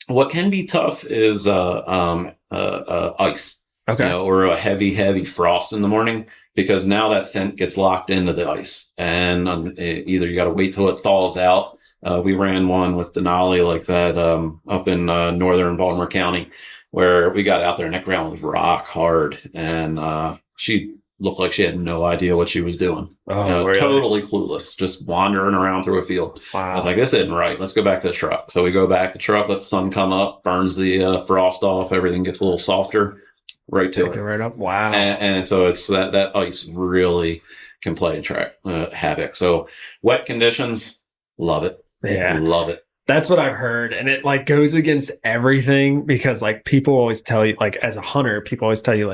What can be tough is ice. Okay. Or a heavy frost in the morning, because now that scent gets locked into the ice, and either you got to wait till it thaws out. We ran one with Denali like that up in northern Baltimore County, where we got out there and that ground was rock hard, and she looked like she had no idea what she was doing. Really? Totally clueless, just wandering around through a field. Wow. I was like, this isn't right. Let's go back to the truck. So we go back to the truck, let the sun come up, burns the frost off, everything gets a little softer. Right to it. Right up. Wow. And so it's that ice really can play and track havoc. So wet conditions, love it. Yeah. Love it. That's what I've heard. And it goes against everything because people always tell you, as a hunter, people always tell you,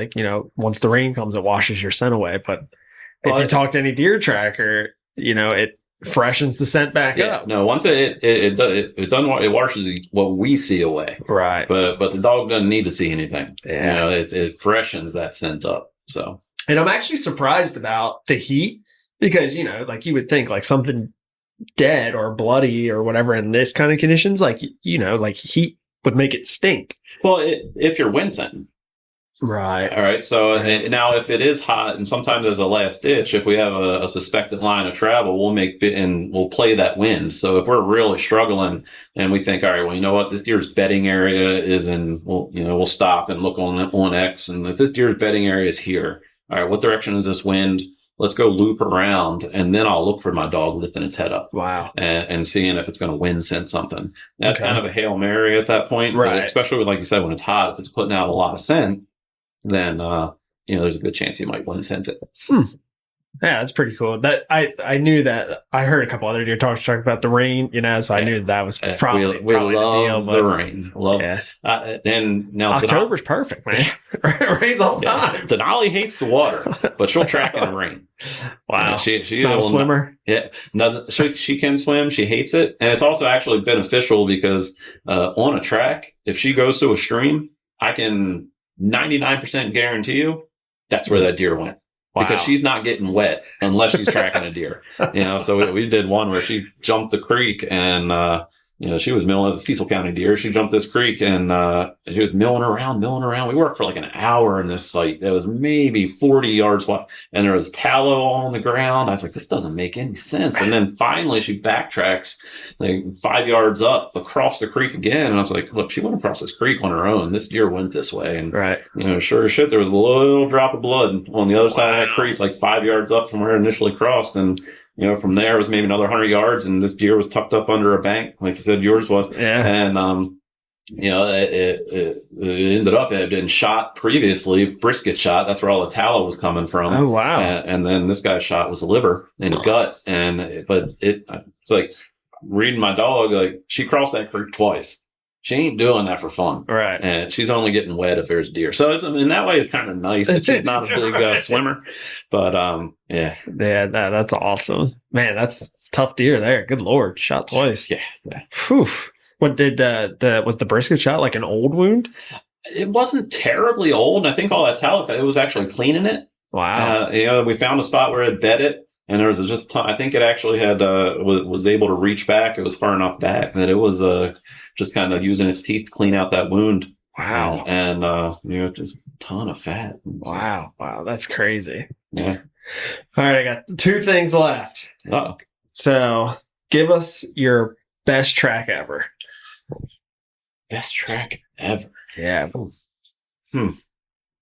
once the rain comes, it washes your scent away. But if you talk to any deer tracker, it freshens the scent back up. No, once it doesn't, it washes what we see away. Right. But the dog doesn't need to see anything. Yeah. It freshens that scent up. So. And I'm actually surprised about the heat because, you would think something dead or bloody or whatever in this kind of conditions, heat would make it stink. Well, if you're wind scenting. Right. All right. So now, if it is hot, and sometimes as a last ditch, if we have a suspected line of travel, we'll play that wind. So if we're really struggling and we think, all right, well, you know what, this deer's bedding area is in, we'll stop and look on X, and if this deer's bedding area is here, all right, what direction is this wind? Let's go loop around, and then I'll look for my dog lifting its head up. Wow. And seeing if it's going to wind scent something. That's kind of a Hail Mary at that point, right? But especially like you said, when it's hot, if it's putting out a lot of scent, then there's a good chance you might wind scent it. Yeah, that's pretty cool. That I knew that. I heard a couple other deer talk about the rain, so I knew that was probably we love the deal. But the rain, and now October's perfect, man. It rains all the time. Denali hates the water, but she'll track in the rain. Wow, she's not a swimmer. She can swim. She hates it, and it's also actually beneficial because on a track, if she goes to a stream, I can 99% guarantee you that's where that deer went. Wow. Because she's not getting wet unless she's tracking a deer. So we did one where she jumped the creek and, she was milling as a Cecil County deer. She jumped this creek and she was milling around. We worked for like an hour in this site that was maybe 40 yards wide, and there was tallow on the ground. I was like, this doesn't make any sense. And then finally she backtracks like 5 yards up across the creek again. And I was like, look, she went across this creek on her own. This deer went this way. And, sure as shit, there was a little drop of blood on the other side of that creek, like 5 yards up from where it initially crossed. And, from there it was maybe another 100 yards, and this deer was tucked up under a bank, like you said, yours was. Yeah. And, it ended up, it had been shot previously, brisket shot. That's where all the tallow was coming from. Oh, wow. And then this guy's shot was the liver and the gut. But it's like reading my dog, like she crossed that creek twice. She ain't doing that for fun. Right. And she's only getting wet if there's deer. So in that way, it's kind of nice that she's not a big swimmer. But, yeah. Yeah, that's awesome. Man, that's a tough deer there. Good Lord. Shot twice. Yeah. Whew. What did was the brisket shot like an old wound? It wasn't terribly old. I think all that tallow, it was actually cleaning it. Wow. We found a spot where it bedded. And there was just I think it actually had was able to reach back. It was far enough back that it was just kind of using its teeth to clean out that wound. Wow. And just a ton of fat. Wow. That's crazy. Yeah. All right, I got 2 things left. Uh-oh. So give us your best track ever. Best track ever. Yeah.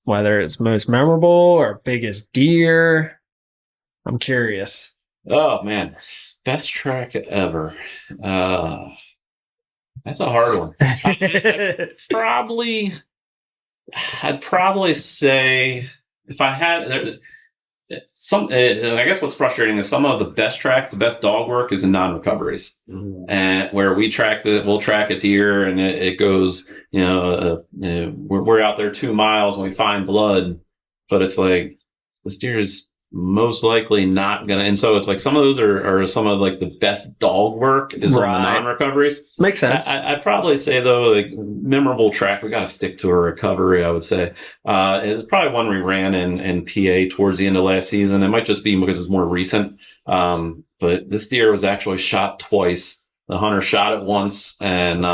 Whether it's most memorable or biggest deer. I'm curious. Oh, man. Best track ever. That's a hard one. I'd probably say if I had I guess what's frustrating is some of the best dog work is in non-recoveries, and where we'll track a deer and it goes, we're out there 2 miles and we find blood, but it's like this deer is most likely not gonna, and so it's like some of those are some of like the best dog work is on the non-recoveries. Makes sense. I'd probably say though, like memorable track, we got to stick to a recovery. I would say it's probably one we ran in PA towards the end of last season. It might just be because it's more recent, but this deer was actually shot twice. The hunter shot it once and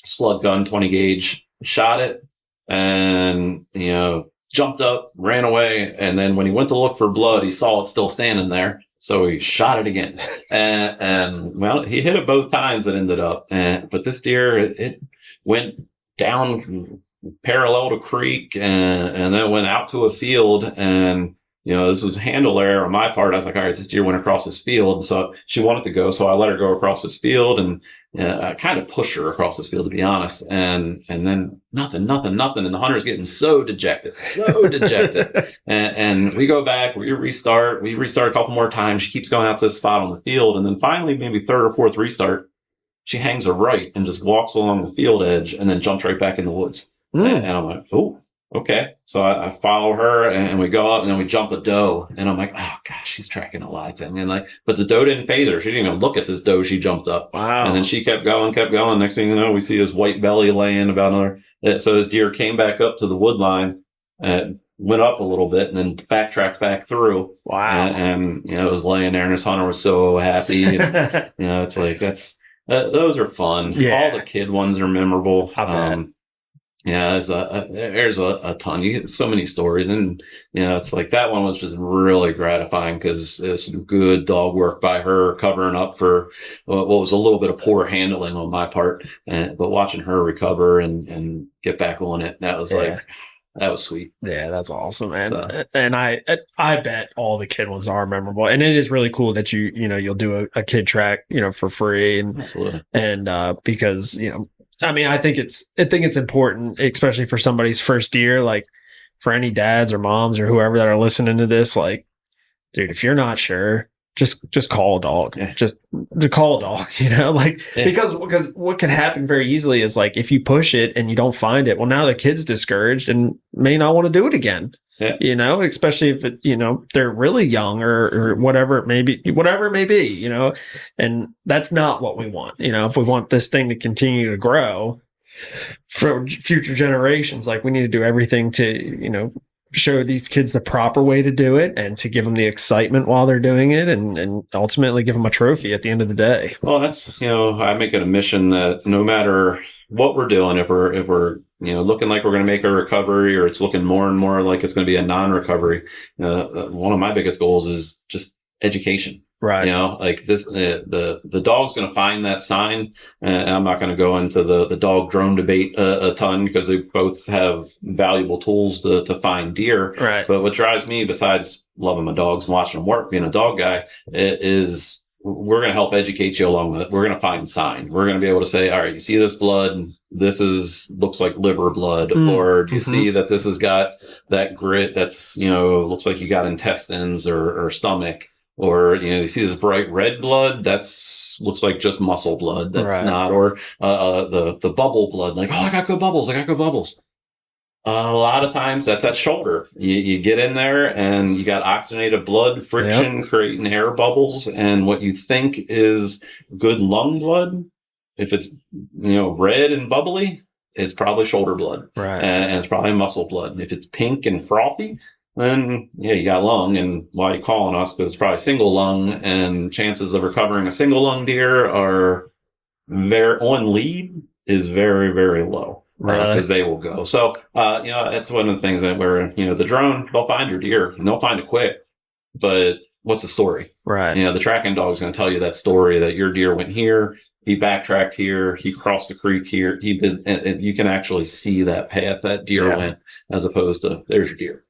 slug gun 20 gauge shot it, and jumped up, ran away, and then when he went to look for blood, he saw it still standing there, so he shot it again. and well, he hit it both times. It ended up, but this deer, it went down parallel to creek, and then went out to a field, and this was handle error on my part. I was like, all right, this deer went across this field, so she wanted to go, so I let her go across this field, and I kind of pushed her across this field, to be honest, and then nothing, and the hunter's getting so dejected, and we go back, we restart a couple more times. She keeps going out to this spot on the field, and then finally, maybe 3rd or 4th restart, she hangs a right and just walks along the field edge, and then jumps right back in the woods. And I'm like, oh. Okay, so I follow her and we go up and then we jump a doe, and I'm like, oh gosh, she's tracking a live thing, and but the doe didn't phase her. She didn't even look at this doe. She jumped up. Wow. And then she kept going. Next thing you know, we see this white belly laying about another. So this deer came back up to the wood line, went up a little bit, and then backtracked back through. Wow. And it was laying there, and this hunter was so happy. And, it's like those are fun. Yeah. All the kid ones are memorable. I bet. Yeah, there's a ton. You get so many stories, and it's like that one was just really gratifying because it was some good dog work by her covering up for what was a little bit of poor handling on my part, but watching her recover and get back on it, that was Yeah. that was sweet. Yeah, that's awesome, man. So And I bet all the kid ones are memorable. And it is really cool that you'll do a kid track, for free absolutely, and because, I mean, I think it's important, especially for somebody's first year, like for any dads or moms or whoever that are listening to this, like, dude, if you're not sure, just call a dog. yeah, Just to call a dog, like yeah, because what can happen very easily is like if you push it and you don't find it, well, now the kid's discouraged and may not want to do it again. yeah. Especially if they're really young or whatever it may be, and that's not what we want. If we want this thing to continue to grow for future generations, like we need to do everything to, show these kids the proper way to do it and to give them the excitement while they're doing it and ultimately give them a trophy at the end of the day. Well, that's I make it a mission that no matter what we're doing, if we're looking like we're going to make a recovery, or it's looking more and more like it's going to be a non-recovery, one of my biggest goals is just education. Right. Like this, the dog's going to find that sign. I'm not going to go into the dog drone debate a ton because they both have valuable tools to find deer. Right. But what drives me, besides loving my dogs and watching them work, being a dog guy, is we're going to help educate you along with it. We're going to find sign. We're going to be able to say, all right, you see this blood? This looks like liver blood. Or do you see that this has got that grit that's, looks like you got intestines or stomach? Or, you see this bright red blood, looks like just muscle blood. That's Right. not, or, the bubble blood, like, oh, I got good bubbles. A lot of times that's at shoulder. You get in there and you got oxygenated blood friction creating air bubbles. And what you think is good lung blood, if it's, red and bubbly, it's probably shoulder blood. Right. And it's probably muscle blood. And if it's pink and frothy, then you got lung. And why are you calling us? Because it's probably single lung, and chances of recovering a single lung deer are on lead is very, very low. Because they will go. So, it's one of the things that where, the drone, they'll find your deer and they'll find it quick, but what's the story? Right. The tracking dog is going to tell you that story that your deer went here, he backtracked here, he crossed the creek here, he did, and you can actually see that path that deer went, as opposed to there's your deer.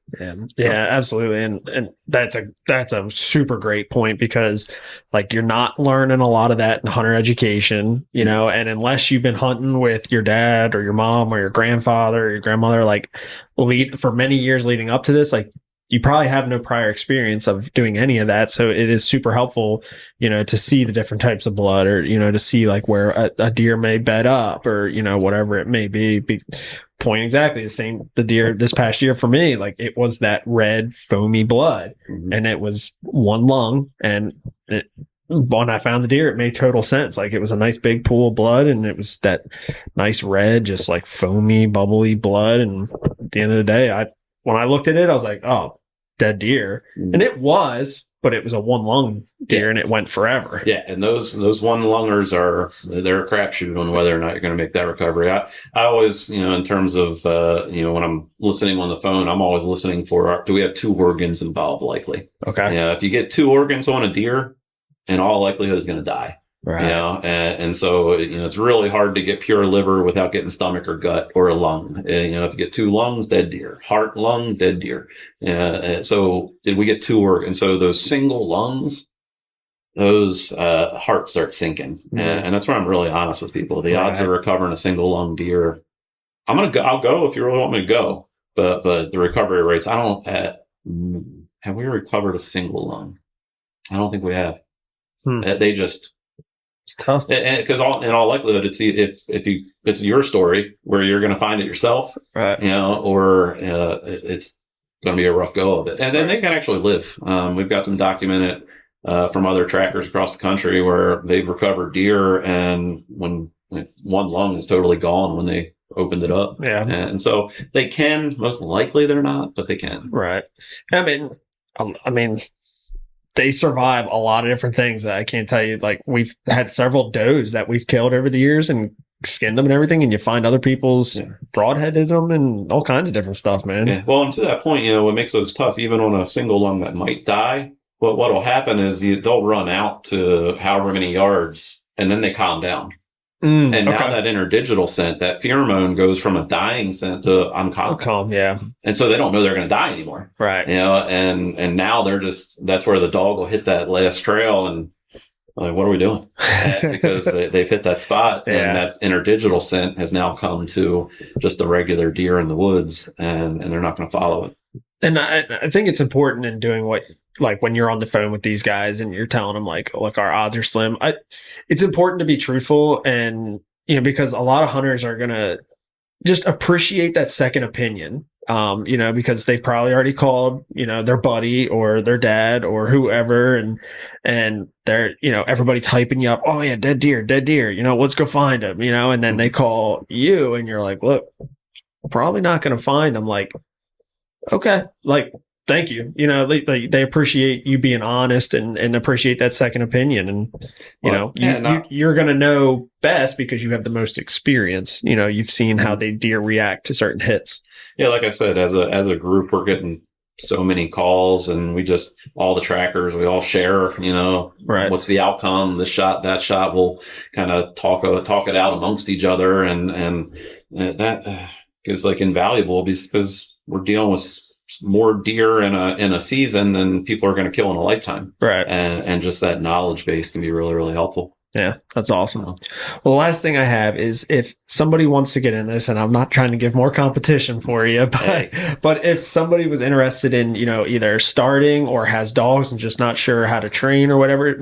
Yeah, absolutely. And that's a super great point, because like you're not learning a lot of that in hunter education, and unless you've been hunting with your dad or your mom or your grandfather or your grandmother, like for many years leading up to this, like you probably have no prior experience of doing any of that. So it is super helpful, to see the different types of blood, or, to see like where a deer may bed up, or, whatever it may be. Point exactly the same. The deer this past year for me, like it was that red foamy blood, and it was one lung. And when I found the deer, it made total sense. Like it was a nice big pool of blood, and it was that nice red, just like foamy, bubbly blood. And at the end of the day, when I looked at it, I was like, oh, dead deer. And it was, but it was a one lung deer, and it went forever. Yeah. And those one lungers they're a crapshoot on whether or not you're going to make that recovery. I always, in terms of, when I'm listening on the phone, I'm always listening for, do we have two organs involved likely? Okay. If you get two organs on a deer, in all likelihood is going to die. Right. And so, it's really hard to get pure liver without getting stomach or gut or a lung. If you get two lungs, dead deer. Heart, lung, dead deer. So did we get two organs? So those single lungs, those hearts start sinking. And that's where I'm really honest with people. The odds of recovering a single lung deer, I'll go if you really want me to go. But the recovery rates, have we recovered a single lung? I don't think we have. It's tough, because in all likelihood, it's your story where you're going to find it yourself, right? Or it's going to be a rough go of it, and then they can actually live. We've got some documented from other trackers across the country where they've recovered deer, and when one lung is totally gone when they opened it up, and so they can. Most likely, they're not, but they can. Right. I mean. They survive a lot of different things that I can't tell you. Like we've had several does that we've killed over the years, and skin them and everything, and you find other people's broadheadism and all kinds of different stuff, man. Yeah. Well, and to that point, what makes those tough, even on a single lung that might die, what'll happen is they'll run out to however many yards, and then they calm down. And now that interdigital scent, that pheromone goes from a dying scent to I'm calm. Calm, yeah. And so they don't know they're going to die anymore. Right. And now that's where the dog will hit that last trail and like, what are we doing? Because they've hit that spot and that interdigital scent has now come to just a regular deer in the woods and they're not going to follow it. And I think it's important in doing like when you're on the phone with these guys and you're telling them like, look, our odds are slim. It's important to be truthful and, because a lot of hunters are going to just appreciate that second opinion, because they've probably already called, their buddy or their dad or whoever. And they're, everybody's hyping you up. Oh yeah, dead deer, let's go find him, and then they call you and you're like, look, probably not going to find him. Like, okay, like, thank you. They appreciate you being honest and appreciate that second opinion. And, you're going to know best because you have the most experience. You've seen how they deer react to certain hits. Yeah, like I said, as a group, we're getting so many calls and all the trackers, we all share, right. What's the outcome, this shot, that shot. We'll kind of talk it out amongst each other. And that is like invaluable because we're dealing with more deer in a season than people are going to kill in a lifetime. Right. And just that knowledge base can be really, really helpful. Yeah, that's awesome. Well, the last thing I have is if somebody wants to get in this, and I'm not trying to give more competition for you, but if somebody was interested in, either starting or has dogs and just not sure how to train or whatever,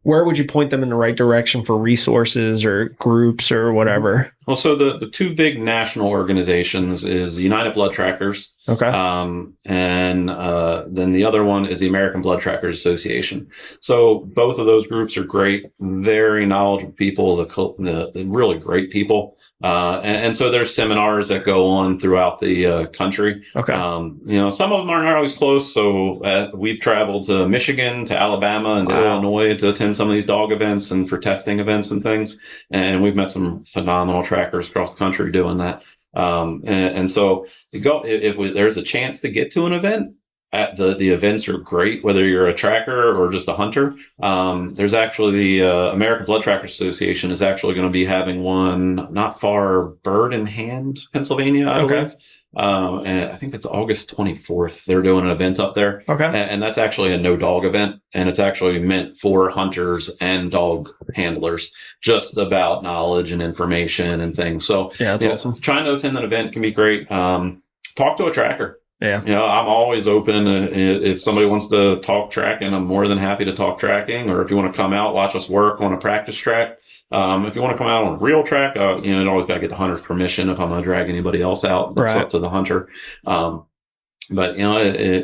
where would you point them in the right direction for resources or groups or whatever? Well, so the two big national organizations is United Blood Trackers. Okay. And then the other one is the American Blood Trackers Association. So both of those groups are great, very knowledgeable people, the really great people. And so there's seminars that go on throughout the country. Okay. Some of them aren't always close. So we've traveled to Michigan, to Alabama, and to Illinois to attend some of these dog events and for testing events and things. And we've met some phenomenal trackers across the country doing that. And so there's a chance to get to an event. The events are great, whether you're a tracker or just a hunter. There's actually the American Blood Trackers Association is actually going to be having one not far, Bird in Hand, Pennsylvania, I believe. And I think it's August 24th. They're doing an event up there. Okay. And that's actually a no dog event. And it's actually meant for hunters and dog handlers, just about knowledge and information and things. So yeah, that's awesome. Trying to attend an event can be great. Talk to a tracker. Yeah. I'm always open. If somebody wants to talk tracking, I'm more than happy to talk tracking. Or if you want to come out, watch us work on a practice track. If you want to come out on a real track, you always got to get the hunter's permission if I'm going to drag anybody else out. It's up to the hunter. But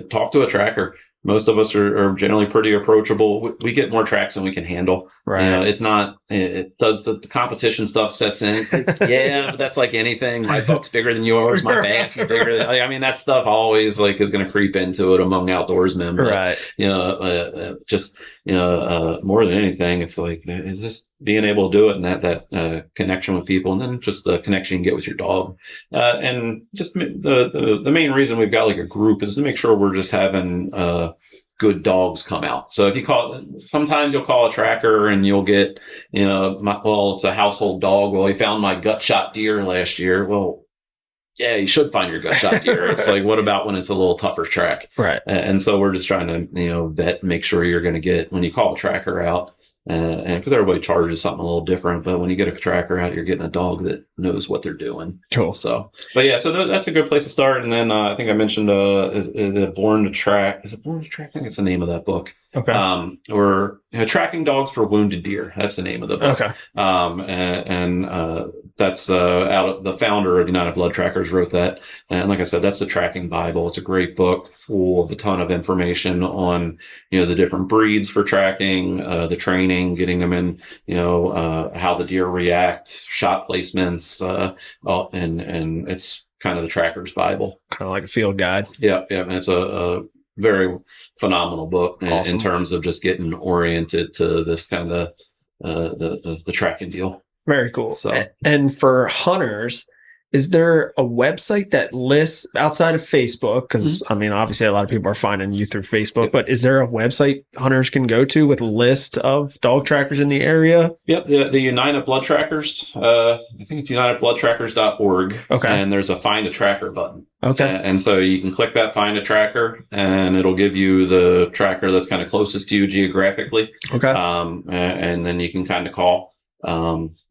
talk to a tracker. Most of us are generally pretty approachable. We get more tracks than we can handle. Right. It's not, it does the competition stuff sets in. Yeah, but that's like anything. My buck's bigger than yours. My bass is bigger than, that stuff always is going to creep into it among outdoorsmen. But, right. More than anything, it's just being able to do it and that connection with people, and then just the connection you get with your dog. And just the main reason we've got a group is to make sure we're just having, good dogs come out. So if sometimes you'll call a tracker and you'll get, it's a household dog. Well, he found my gut shot deer last year. Well, yeah, you should find your gut shot deer. It's what about when it's a little tougher track? Right. And so we're just trying to, vet, make sure you're going to get, when you call a tracker out, and because everybody charges something a little different, but when you get a tracker out, you're getting a dog that knows what they're doing. Cool. So that's a good place to start. And then I think I mentioned is it Born to Track? Is it Born to Track? I think it's the name of that book. Okay. Or Tracking Dogs for Wounded Deer. That's the name of the book. Okay. That's out of the founder of United Blood Trackers wrote that. And like I said, that's the tracking Bible. It's a great book full of a ton of information on, the different breeds for tracking, the training, getting them in, how the deer react, shot placements, and it's kind of the tracker's Bible. Kind of like a field guide. Yeah. And it's a very phenomenal book in terms of just getting oriented to this kind of, the tracking deal. Very cool. So And for hunters, is there a website that lists outside of Facebook? Because I mean, obviously, a lot of people are finding you through Facebook, Yep. but is there a website hunters can go to with a list of dog trackers in the area? Yep, the United Blood Trackers. I think it's unitedbloodtrackers.org. Okay. And there's a Find a Tracker button. Okay. And so you can click that Find a Tracker, and it'll give you the tracker that's kind of closest to you geographically. Okay. And then you can kind of call.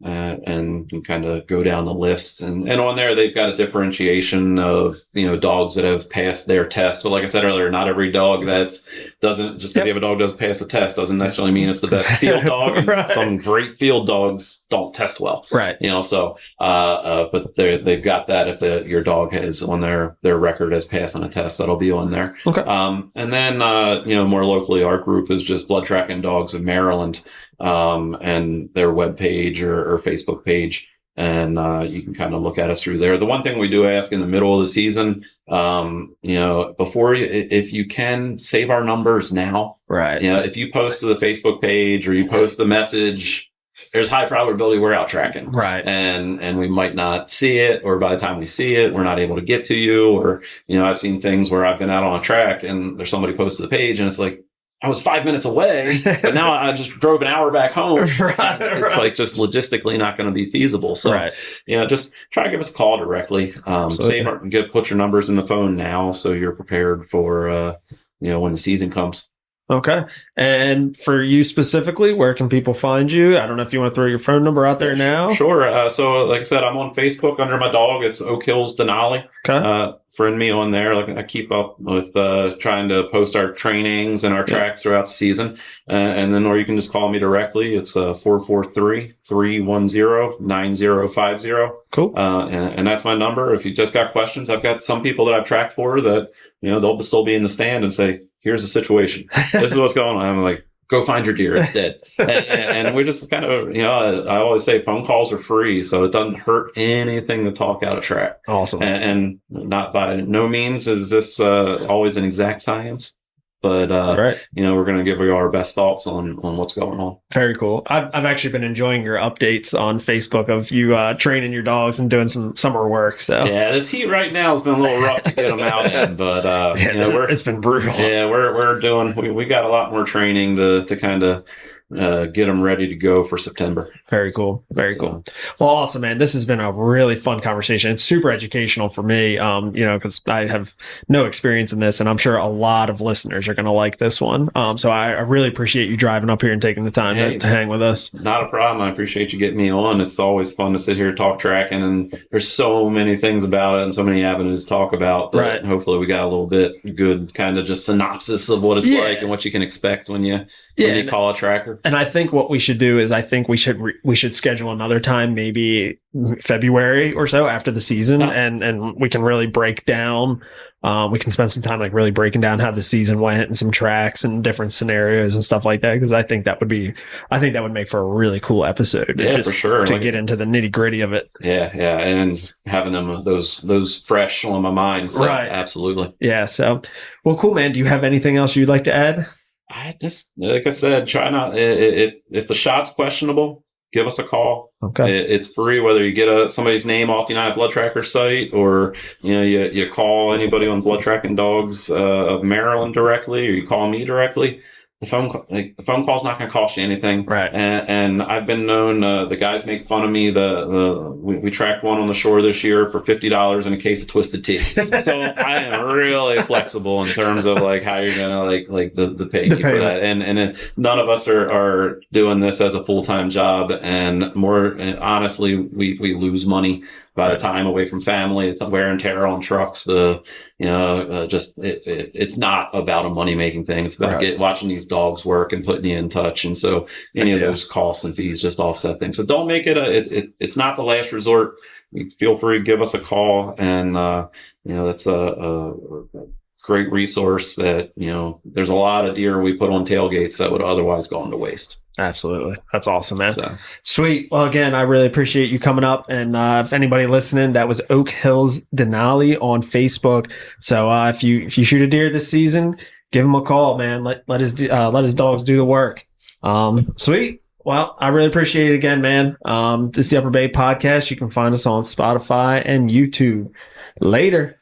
And kind of go down the list, and on there they've got a differentiation of dogs that have passed their test. But like I said earlier, not every dog doesn't just because you have a dog doesn't pass the test doesn't necessarily mean it's the best field dog. And Right. Some great field dogs don't test well, Right. So but they've got that if your dog has on their record as passing a test, that'll be on there. Okay. And then more locally, our group is just Blood Tracking Dogs of Maryland. And their webpage or Facebook page. And you can kind of look at us through there. The one thing we do ask in the middle of the season, before if you can save our numbers now. Right. If you post to the Facebook page or you post the message, there's high probability we're out tracking. Right. And we might not see it, or by the time we see it, we're not able to get to you. Or, I've seen things where I've been out on a track and there's somebody posted the page and it's like, I was 5 minutes away, but now I just drove an hour back home. Right, it's like just logistically not going to be feasible. So, right. Just try to give us a call directly. Put your numbers in the phone now so you're prepared for, when the season comes. Okay. And for you specifically, where can people find you? I don't know if you want to throw your phone number out there now. Sure. So like I said, I'm on Facebook under my dog. It's Oak Hills Denali. Okay. Friend me on there. I keep up with trying to post our trainings and our tracks throughout the season. And then, or you can just call me directly. It's 443-310-9050. Cool. And that's my number. If you just got questions, I've got some people that I've tracked for that, they'll still be in the stand and say, here's the situation. This is what's going on. I'm like, go find your deer. It's dead. and we just kind of, I always say phone calls are free. So it doesn't hurt anything to talk out a track. Awesome. And not by no means is this always an exact science. But, right. We're going to give you our best thoughts on what's going on. Very cool. I've actually been enjoying your updates on Facebook of you training your dogs and doing some summer work. So yeah, this heat right now has been a little rough to get them out in, but it's been brutal. Yeah, we're doing. We got a lot more training to kind of get them ready to go for September. Very cool. Very cool. Well, awesome, man. This has been a really fun conversation. It's super educational for me, because I have no experience in this, and I'm sure a lot of listeners are going to like this one. So I really appreciate you driving up here and taking the time to hang with us. Not a problem. I appreciate you getting me on. It's always fun to sit here and talk tracking, and there's so many things about it and so many avenues to talk about. Right. Hopefully we got a little bit good kind of just synopsis of what it's like and what you can expect when you call a tracker. And I think what we should do is we should schedule another time, maybe February or so after the season, and we can really break down. We can spend some time really breaking down how the season went and some tracks and different scenarios and stuff like that. Because I think that would make for a really cool episode. For sure. To get into the nitty gritty of it. Yeah, and having them those fresh on my mind. So right. Absolutely. Yeah. So, well, cool, man. Do you have anything else you'd like to add? I just, like I said, try not, if the shot's questionable, give us a call. Okay. It's free, whether you get somebody's name off the United Blood Tracker site or, you call anybody on Blood Tracking Dogs of Maryland directly, or you call me directly. The phone call's not going to cost you anything. Right. And I've been known, the guys make fun of me. We tracked one on the shore this year for $50 in a case of Twisted Tea. So I am really flexible in terms of how you're going to the pay for that. And none of us are doing this as a full-time job. And more honestly, we lose money by the time away from family. It's wear and tear on trucks. It's not about a money making thing. It's about watching these dogs work and putting you in touch. And so any of those costs and fees just offset things. So don't make it it's not the last resort. Feel free to give us a call, and that's a great resource that, there's a lot of deer we put on tailgates that would otherwise go into waste. Absolutely. That's awesome, man. Sweet. Well, again, I really appreciate you coming up. And if anybody listening, that was Oak Hills Denali on Facebook. So if you shoot a deer this season, give him a call, man. Let his dogs do the work. Sweet. Well, Well, I really appreciate it again, man. This is the Upper Bay Podcast. You can find us on Spotify and YouTube. Later.